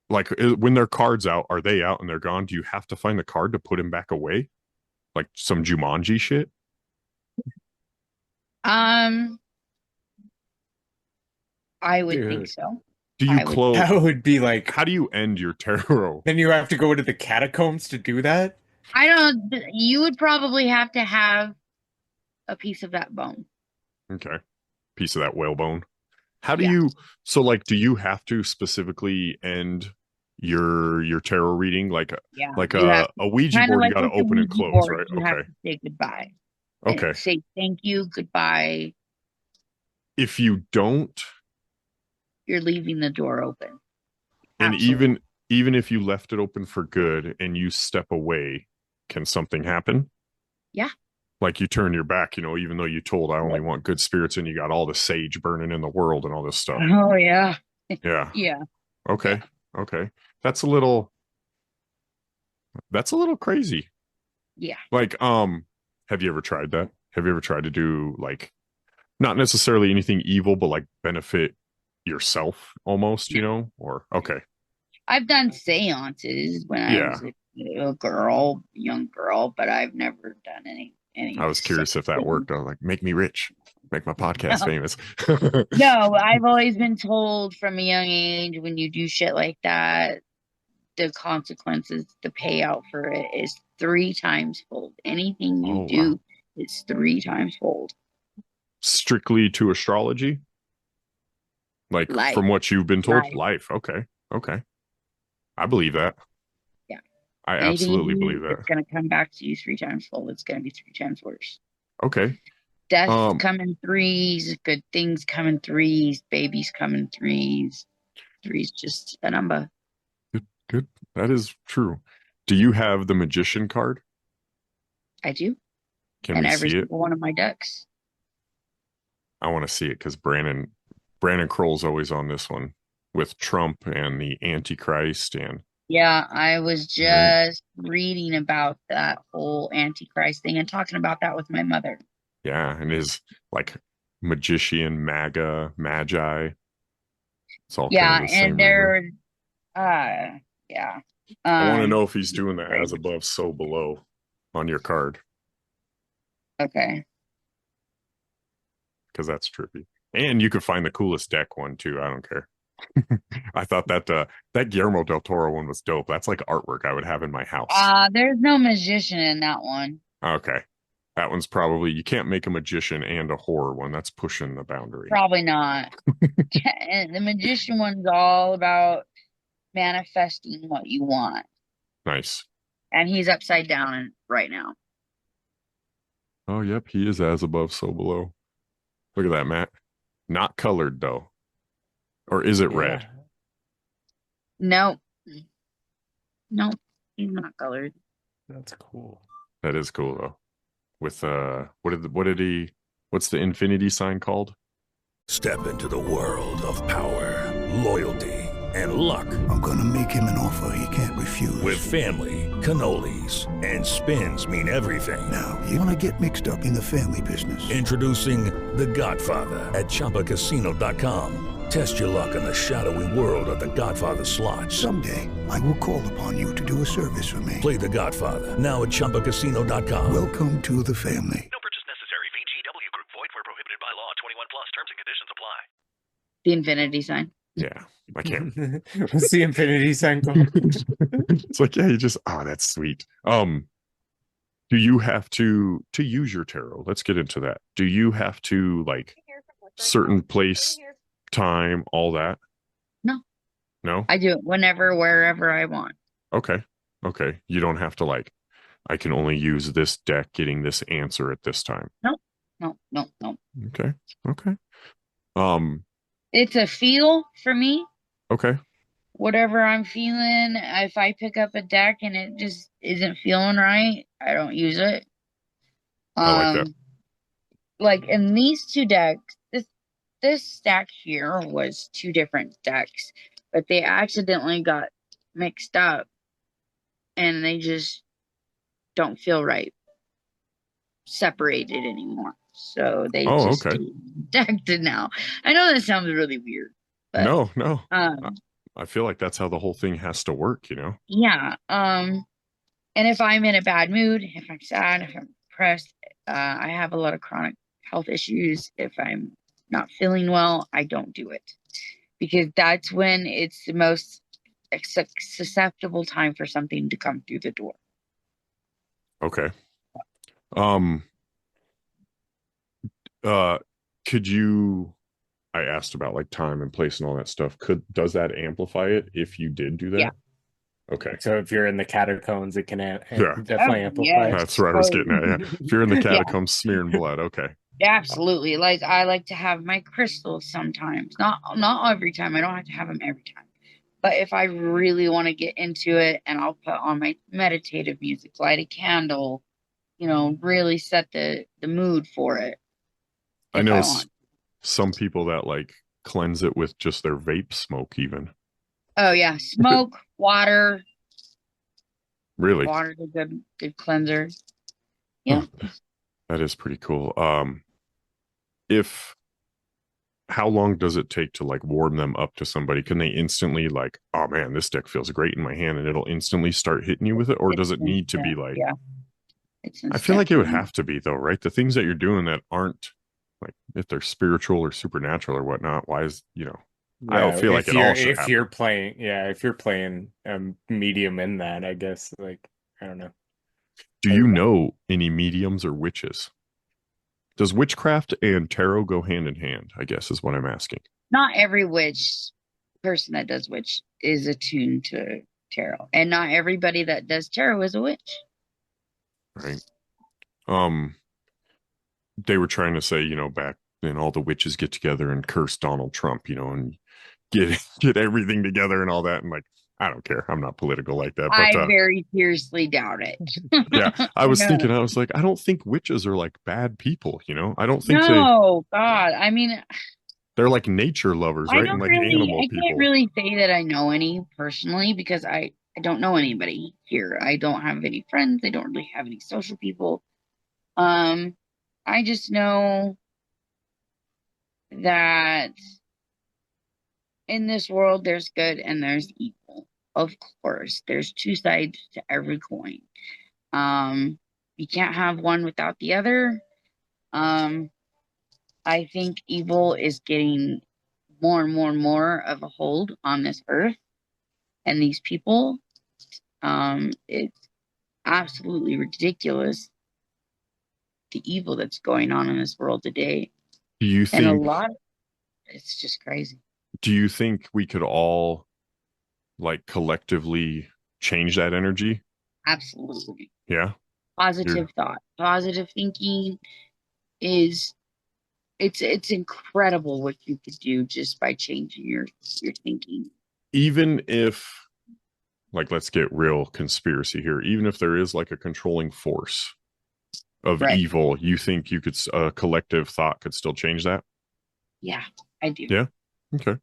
Like, when their card's out, are they out and they're gone? Do you have to find the card to put him back away? Like some Jumanji shit? I would think so. Do you close? That would be like, how do you end your tarot? Then you have to go to the catacombs to do that? You would probably have to have a piece of that bone. Okay. Piece of that whale bone. How do you, so like, do you have to specifically end your tarot reading? Like a Ouija board, you got to open and close, right? You have to say goodbye. Okay. Say thank you, goodbye. If you don't, you're leaving the door open. And even if you left it open for good and you step away, can something happen? Yeah. Like you turn your back, even though you told I only want good spirits and you got all the sage burning in the world and all this stuff. Oh yeah. Yeah. Yeah. Okay. Yeah. Okay. That's a little crazy. Yeah. Like, have you ever tried that? Have you ever tried to do like, not necessarily anything evil, but like benefit yourself almost, or okay. I've done seances when I was a young girl, but I've never done any. I was curious if that worked. I was like, make me rich, make my podcast famous. No, I've always been told from a young age, when you do shit like that, the consequences, the payout for it is 3 times fold. Anything you do is 3 times fold. Strictly to astrology? Like life. From what you've been told? Life. Okay. I believe that. Yeah. I absolutely believe that. It's going to come back to you 3 times fold. It's going to be 3 times worse. Okay. Death come in 3s. Good things come in 3s. Babies come in 3s. 3's just a number. Good. That is true. Do you have the magician card? I do. Can we every see it? Single one of my decks. I want to see it because Brandon Kroll's always on this one with Trump and the Antichrist and. Yeah, I was just reading about that whole Antichrist thing and talking about that with my mother. Yeah, and his like magician, magi. It's all kind of the same. And they're yeah. I want to know if he's doing that as above, so below on your card. Okay. Because that's trippy. And you could find the coolest deck one too. I don't care. I thought that Guillermo del Toro one was dope. That's like artwork I would have in my house. There's no magician in that one. Okay. That one's probably, you can't make a magician and a horror one. That's pushing the boundary. Probably not. And the magician one's all about manifesting what you want. Nice. And he's upside down right now. Oh, yep. He is as above, so below. Look at that, Matt. Not colored, though. Or is it red? No. No, he's not colored. That's cool. That is cool, though. With, what's the infinity sign called? Step into the world of power, loyalty, and luck. I'm gonna make him an offer he can't refuse. With family, cannolis, and spins mean everything. Now, you wanna get mixed up in the family business. Introducing The Godfather at ChumbaCasino.com. Test your luck in the shadowy world of The Godfather slot. Someday, I will call upon you to do a service for me. Play The Godfather, now at ChumbaCasino.com. Welcome to the family. No purchase necessary. VGW Group. Void where prohibited by law. 21 plus. Terms and conditions apply. The infinity sign. Yeah, I can't. What's the infinity sign called? It's like, yeah, you just, that's sweet. Do you have to use your tarot? Let's get into that. Do you have to like certain place, time, all that? No, I do it whenever, wherever I want. Okay. You don't have to like, I can only use this deck getting this answer at this time. No. Okay. It's a feel for me. Okay. Whatever I'm feeling, if I pick up a deck and it just isn't feeling right, I don't use it. I like that. Like in these 2 decks, this stack here was 2 different decks, but they accidentally got mixed up and they just don't feel right. separated anymore. So they Oh, just okay. do decked now. I know that sounds really weird, but No. um I feel like that's how the whole thing has to work, you know? yeah. And if I'm in a bad mood, if I'm sad, if I'm depressed, I have a lot of chronic health issues. If I'm not feeling well, I don't do it because that's when it's the most susceptible time for something to come through the door. Okay. Um, could you, I asked about like time and place and all that stuff. Does that amplify it if you did do that? Yeah. Okay. So if you're in the catacombs, it can Yeah. definitely amplify. Yes. That's where I was getting at. Yeah. If you're in the Yeah. catacombs smearing blood, okay. Absolutely. Like I like to have my crystals sometimes. Not every time. I don't have to have them every time. But if I really want to get into it, and I'll put on my meditative music, light a candle, really set the mood for it. I know some people that like cleanse it with just their vape smoke even. Oh yeah, smoke, water. Really? Water's a good cleanser. Yeah. Oh, that is pretty cool. How long does it take to like warm them up to somebody? Can they instantly like, oh man, this deck feels great in my hand, and it'll instantly start hitting you with it? Or does it need to be like, yeah. I feel like it would have to be though, right? The things that you're doing that aren't like, if they're spiritual or supernatural or whatnot, why is, I don't feel like it all should happen. If you're playing medium in that, I guess, like, I don't know. Do you know any mediums or witches? Does witchcraft and tarot go hand in hand, I guess is what I'm asking. Not every person that does witch is attuned to tarot. And not everybody that does tarot is a witch. Right. They were trying to say, back then all the witches get together and curse Donald Trump, and get everything together and all that. And like, I don't care. I'm not political like that. But I very seriously doubt it. Yeah. I was thinking, I was like, I don't think witches are like bad people, I don't think God. I mean, they're like nature lovers, right? And like animal people. I can't really say that I know any personally because I don't know anybody here. I don't have any friends. I don't really have any social people. I just know that in this world, there's good and there's evil. Of course, there's two sides to every coin. You can't have one without the other. I think evil is getting more and more and more of a hold on this earth and these people. It's absolutely ridiculous, the evil that's going on in this world today. Do you think it's just crazy. Do you think we could all like collectively change that energy? Absolutely. Yeah. Positive thought, positive thinking it's incredible what you could do just by changing your thinking. Even if, like, let's get real conspiracy here, even if there is like a controlling force of evil, you think a collective thought could still change that? Yeah, I do. Yeah. Okay.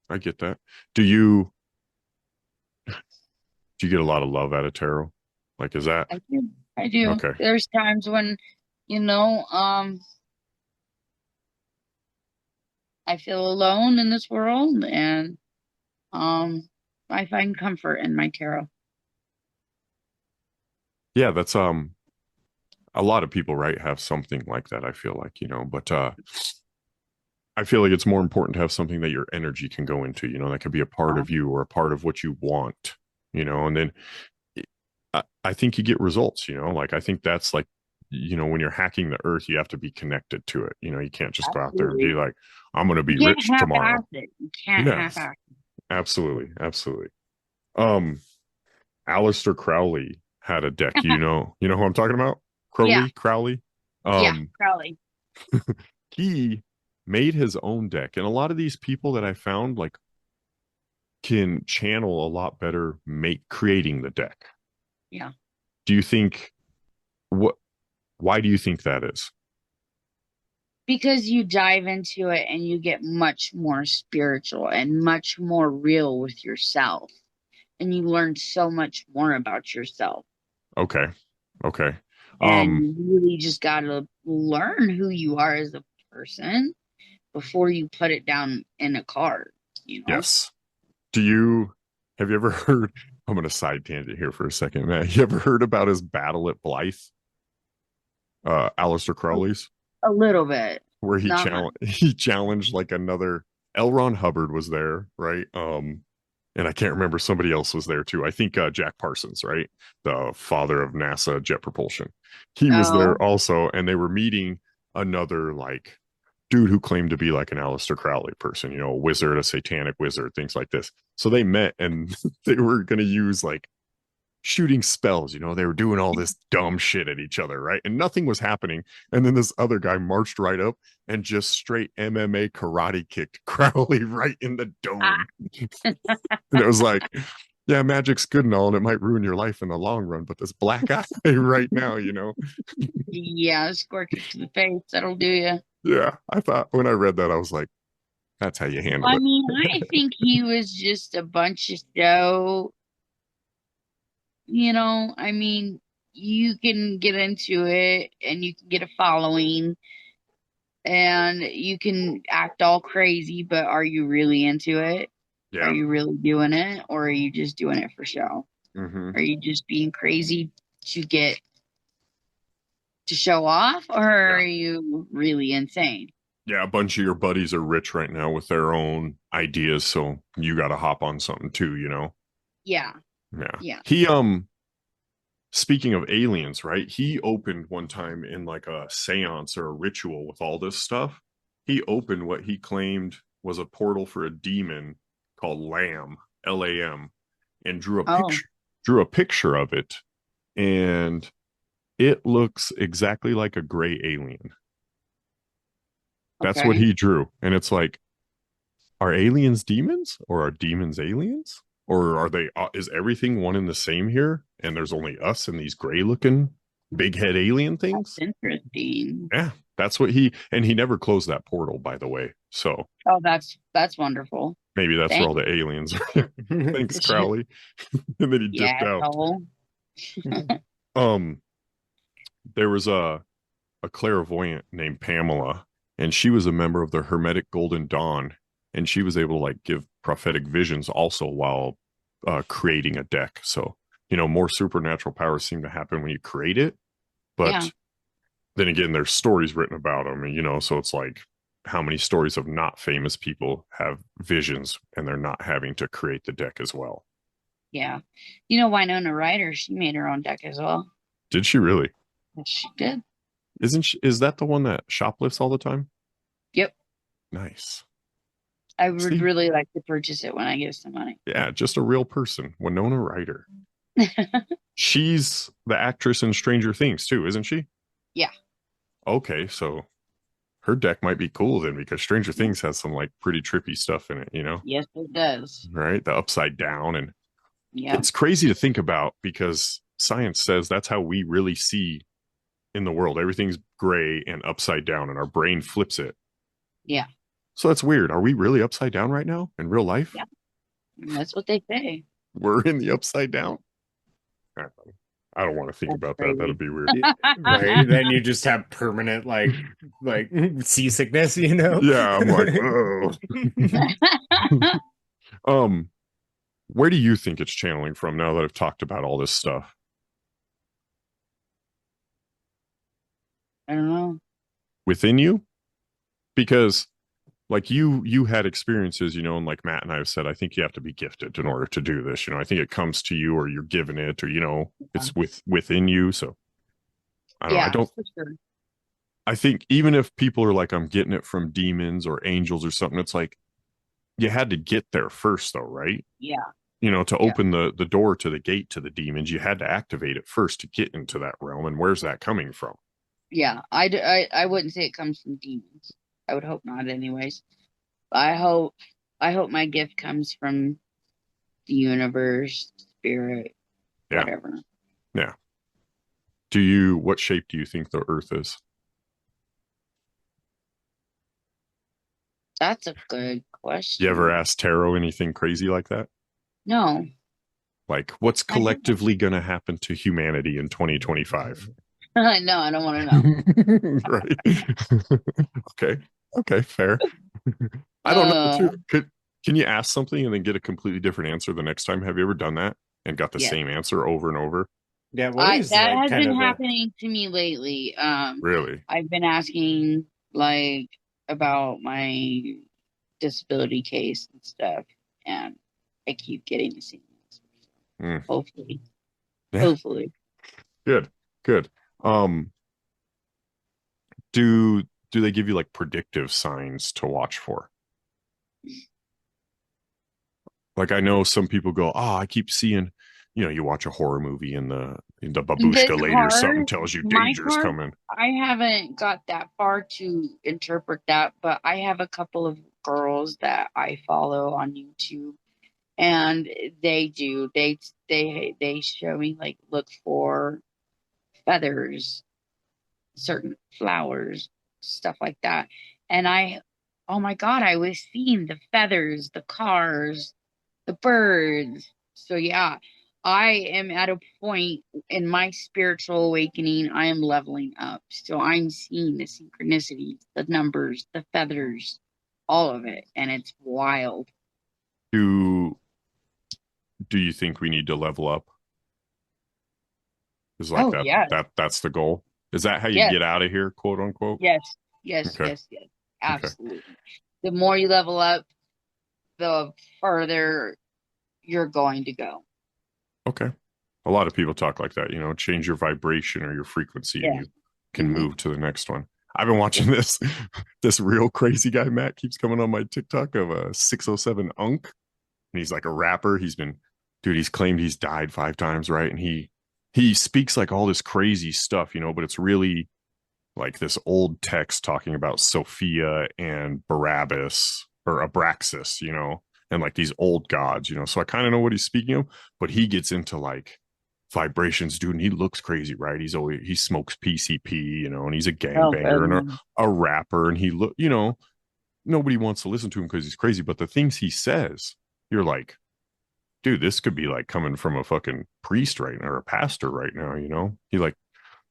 I get that. Do you get a lot of love out of tarot? Like, is that? I do. Okay. There's times when, I feel alone in this world, and I find comfort in my tarot. Yeah, that's a lot of people, right, have something like that, I feel like, but I feel like it's more important to have something that your energy can go into, that could be a part of you or a part of what you want, and then I think you get results, like, I think that's like, when you're hacking the earth, you have to be connected to it. You can't just go out there and be like, I'm going to be rich tomorrow. You can't half-ass it. Absolutely. Absolutely. Aleister Crowley had a deck, you know who I'm talking about? Crowley. Crowley. He made his own deck, and a lot of these people that I found like can channel a lot better creating the deck. Yeah. Do you think why do you think that is? Because you dive into it and you get much more spiritual and much more real with yourself, and you learn so much more about yourself. Okay. And you really just got to learn who you are as a person before you put it down in a card, you know? Yes. Have you ever heard, I'm going to side tangent here for a second, man. You ever heard about his battle at Blythe? Aleister Crowley's? A little bit. Where he challenged like another, L. Ron Hubbard was there, right? And I can't remember, somebody else was there too. I think Jack Parsons, right? The father of NASA jet propulsion. He was there also, and they were meeting another like dude who claimed to be like an Aleister Crowley person, you know, a wizard, a satanic wizard, things like this. So they met and they were going to use like shooting spells, you know, they were doing all this dumb shit at each other, right? And nothing was happening. And then this other guy marched right up and just straight MMA karate kicked Crowley right in the dome. And it was like, yeah, magic's good and all, and it might ruin your life in the long run, but this black eye right now, you know? Yeah, squirt kick to the face, that'll do you. Yeah, I thought when I read that, I was like, that's how you handle it. I mean, I think he was just a bunch of show. You know, I mean, you can get into it and you can get a following and you can act all crazy, but are you really into it? Yeah. Are you really doing it, or are you just doing it for show? Mm-hmm. Are you just being crazy to show off, or are you really insane? Yeah, a bunch of your buddies are rich right now with their own ideas, so you got to hop on something too, you know? Yeah. Yeah. He, speaking of aliens, right? He opened one time in like a seance or a ritual with all this stuff. He opened what he claimed was a portal for a demon called Lamb, Lam, and drew a picture of it. And it looks exactly like a gray alien. That's what he drew. And it's like, are aliens demons, or are demons aliens? Or are they, is everything one and the same here? And there's only us and these gray looking big head alien things? That's interesting. Yeah, that's what and he never closed that portal, by the way. So. Oh, that's wonderful. Maybe that's where all the aliens are. Thanks, Crowley. And then he dipped out. There was a clairvoyant named Pamela, and she was a member of the Hermetic Golden Dawn, and she was able to like give prophetic visions also while creating a deck. So, you know, more supernatural powers seem to happen when you create it. But then again, there's stories written about them, and, you know, so it's like, how many stories of not famous people have visions and they're not having to create the deck as well? Yeah. You know, Winona Ryder, she made her own deck as well. Did she really? She did. Is that the one that shoplifts all the time? Yep. Nice. I would really like to purchase it when I get some money. Yeah, just a real person. Winona Ryder. She's the actress in Stranger Things too, isn't she? Yeah. Okay, so her deck might be cool then, because Stranger Things has some like pretty trippy stuff in it, you know? Yes, it does. Right? The upside down. And it's crazy to think about, because science says that's how we really see in the world. Everything's gray and upside down, and our brain flips it. Yeah. So that's weird. Are we really upside down right now in real life? Yeah. That's what they say. We're in the upside down? I don't want to think about that. That'd be weird. Right? Then you just have permanent like seasickness, you know? Yeah, I'm like, oh. Where do you think it's channeling from now that I've talked about all this stuff? I don't know. Within you? Because like you had experiences, you know, and like Matt and I have said, I think you have to be gifted in order to do this. You know, I think it comes to you, or you're given it, or, you know, it's within you. So I don't, for sure. I think even if people are like, I'm getting it from demons or angels or something, it's like, you had to get there first though, right? Yeah. You know, to open the door to the gate to the demons, you had to activate it first to get into that realm. And where's that coming from? Yeah. I wouldn't say it comes from demons. I would hope not anyways. I hope my gift comes from the universe, spirit, whatever. Yeah. What shape do you think the earth is? That's a good question. You ever ask tarot anything crazy like that? No. Like, what's collectively going to happen to humanity in 2025? No, I don't want to know. Right. Okay, fair. I don't know too. Can you ask something and then get a completely different answer the next time? Have you ever done that and got the Yes. same answer over and over? Yeah, what is That like has kind been of the happening to me lately. Really? I've been asking like about my disability case and stuff, and I keep getting the same answer. Hopefully. Yeah. Hopefully. Good. Um, do they give you like predictive signs to watch for? Like I know some people go, oh, I keep seeing, you watch a horror movie and the babushka lady or something tells you danger's coming. I haven't got that far to interpret that, but I have a couple of girls that I follow on YouTube, and they do. They show me like look for feathers, certain flowers, stuff like that. And oh my God, I was seeing the feathers, the cars, the birds. So yeah, I am at a point in my spiritual awakening. I am leveling up. So I'm seeing the synchronicities, the numbers, the feathers, all of it. And it's wild. Do you think we need to level up? Is like that's the goal? Is that how you get out of here, quote unquote? Yes. Okay. Yes. Absolutely. Okay. The more you level up, the further you're going to go. Okay. A lot of people talk like that, change your vibration or your frequency and you can move to the next one. I've been watching this real crazy guy, Matt, keeps coming on my TikTok of a 607 Unk. And he's like a rapper. He's claimed he's died 5 times, right? And he speaks like all this crazy stuff, but it's really like this old text talking about Sophia and Barabbas or Abraxas, and like these old gods, so I kind of know what he's speaking of, but he gets into like vibrations, dude, and he looks crazy, right? He smokes PCP, and he's a gangbanger and a rapper, and nobody wants to listen to him because he's crazy, but the things he says, you're like, dude, this could be like coming from a fucking priest right now or a pastor right now, he like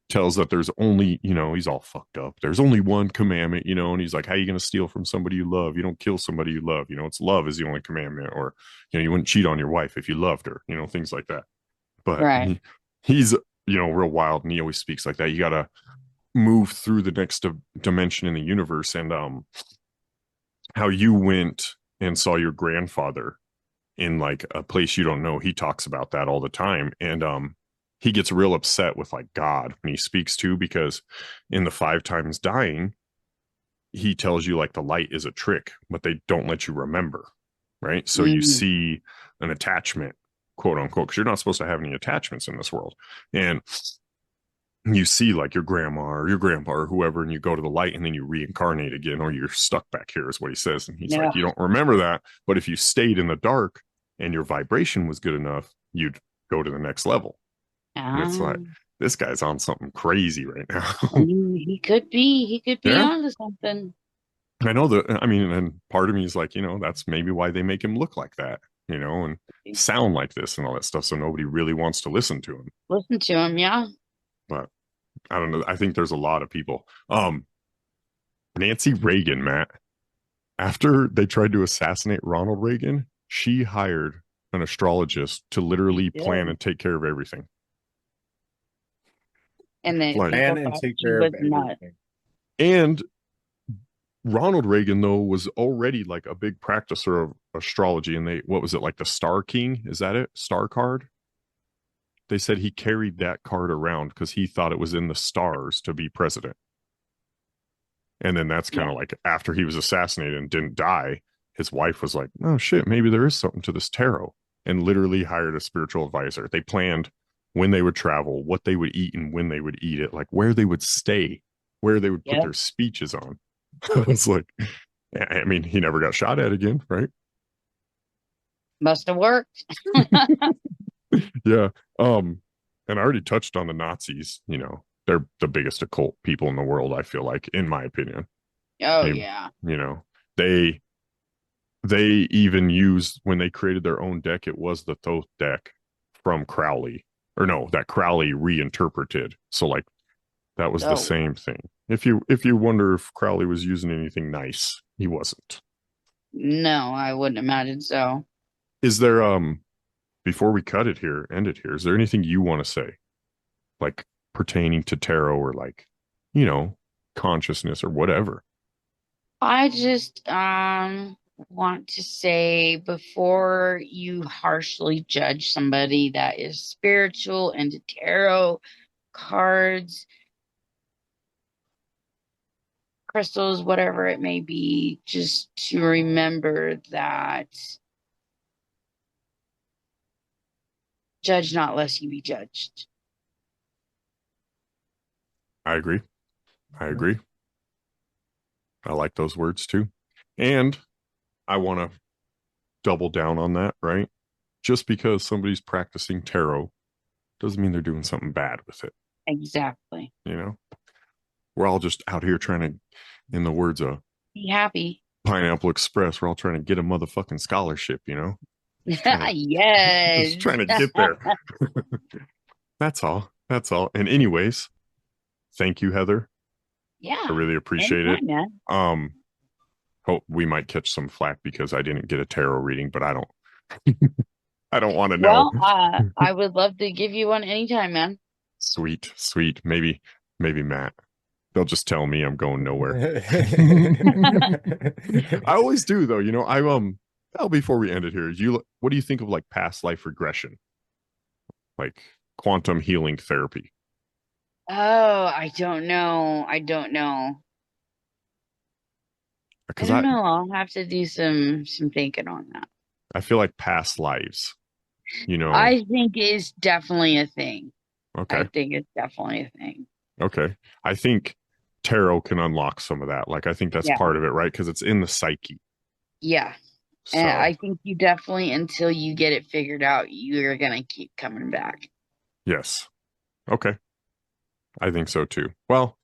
tells that there's only, he's all fucked up. There's only one commandment, and he's like, how are you going to steal from somebody you love? You don't kill somebody you love. It's love is the only commandment. Or, you wouldn't cheat on your wife if you loved her, things like that. But he's, real wild. And he always speaks like that. You got to move through the next dimension in the universe. And how you went and saw your grandfather in like a place you don't know. He talks about that all the time. And, he gets real upset with like God when he speaks too, because in the 5 times dying, he tells you like the light is a trick, but they don't let you remember. Right. So you see an attachment, quote unquote, because you're not supposed to have any attachments in this world. And you see like your grandma or your grandpa or whoever, and you go to the light and then you reincarnate again, or you're stuck back here is what he says. And he's like, you don't remember that. But if you stayed in the dark and your vibration was good enough, you'd go to the next level. And it's like, this guy's on something crazy right now. He could be onto something. I know that. I mean, and part of me is like, that's maybe why they make him look like that, and sound like this and all that stuff. So nobody really wants to listen to him. Yeah. But I don't know. I think there's a lot of people. Nancy Reagan, Matt, after they tried to assassinate Ronald Reagan, she hired an astrologist to literally plan and take care of everything. And then take care of everything. And Ronald Reagan, though, was already like a big practicer of astrology. And what was it, like the Star King? Is that it? Star card? They said he carried that card around because he thought it was in the stars to be president. And then that's kind of like after he was assassinated and didn't die, his wife was like, oh shit, maybe there is something to this tarot, and literally hired a spiritual advisor. They planned when they would travel, what they would eat and when they would eat it, like where they would stay, where they would put their speeches on. It's like, I mean, he never got shot at again, right? Must have worked. Yeah. And I already touched on the Nazis, they're the biggest occult people in the world, I feel like, in my opinion. They even used, when they created their own deck, it was the Thoth deck from Crowley. Or no, that Crowley reinterpreted. So like That was the same thing. If you wonder if Crowley was using anything nice, he wasn't. No, I wouldn't imagine so. Is there before we end it here, is there anything you want to say? Like pertaining to tarot or like, consciousness or whatever? I just want to say, before you harshly judge somebody that is spiritual into tarot cards, crystals, whatever it may be, just to remember that judge not lest you be judged. I agree. I like those words too. And I want to double down on that, right? Just because somebody's practicing tarot doesn't mean they're doing something bad with it. Exactly. We're all just out here trying to, in the words of be happy. Pineapple Express, we're all trying to get a motherfucking scholarship, Yes. Just trying to get there. That's all. And anyways, thank you, Heather. Yeah. I really appreciate it. Man. Hope we might catch some flack because I didn't get a tarot reading, but I don't want to know. Well, I would love to give you one anytime, man. Sweet. Maybe Matt. They'll just tell me I'm going nowhere. I always do though, before we end it here, what do you think of like past life regression? Like quantum healing therapy? Oh, I don't know. Because I don't know. I'll have to do some thinking on that. I feel like past lives, I think it's definitely a thing. Okay. I think it's definitely a thing. Okay. I think tarot can unlock some of that. Like, I think that's part of it, right? Because it's in the psyche. Yeah. So. And I think you definitely, until you get it figured out, you're going to keep coming back. Yes. Okay. I think so too. Well,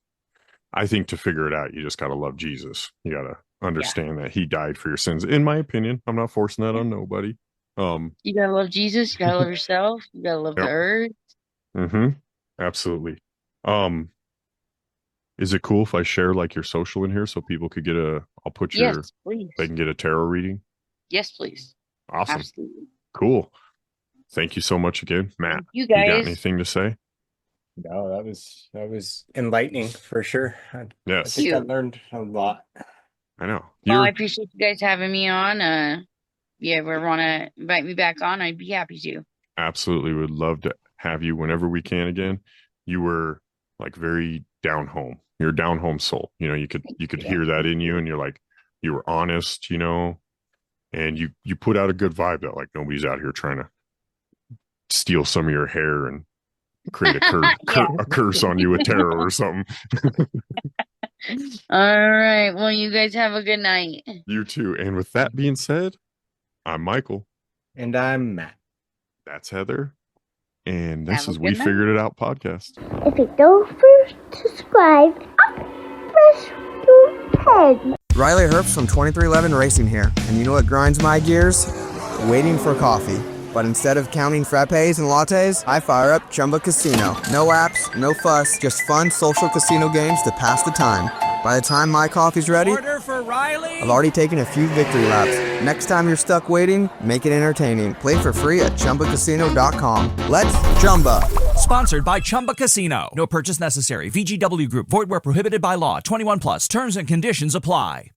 I think to figure it out, you just got to love Jesus. You got to understand that he died for your sins. In my opinion, I'm not forcing that on nobody. You got to love Jesus. You got to love yourself. You got to love the earth. Mm-hmm. Absolutely. Is it cool if I share like your social in here so people could get I'll put your, yes, please. They can get a tarot reading? Yes, please. Awesome. Absolutely. Cool. Thank you so much again, Matt. Thank you guys. You got anything to say? No, that was enlightening for sure. Yes. I think I learned a lot. I know. Well, I appreciate you guys having me on. If you ever want to invite me back on, I'd be happy to. Absolutely. Would love to have you whenever we can again. You were like very down home. You're a down home soul. You could hear that in you, and you're like, you were honest, and you put out a good vibe that like nobody's out here trying to steal some of your hair and create a curse on you with tarot or something. All right. Well, you guys have a good night. You too. And with that being said, I'm Michael. And I'm Matt. That's Heather. And this is We Figured It Out podcast. If you don't first subscribe, press your head. Riley Herbst from 2311 Racing here. And you know what grinds my gears? Waiting for coffee. But instead of counting frappes and lattes, I fire up Chumba Casino. No apps, no fuss, just fun social casino games to pass the time. By the time my coffee's ready, order for Riley. I've already taken a few victory laps. Next time you're stuck waiting, make it entertaining. Play for free at ChumbaCasino.com. Let's Chumba. Sponsored by Chumba Casino. No purchase necessary. VGW Group. Void where prohibited by law. 21 plus. Terms and conditions apply.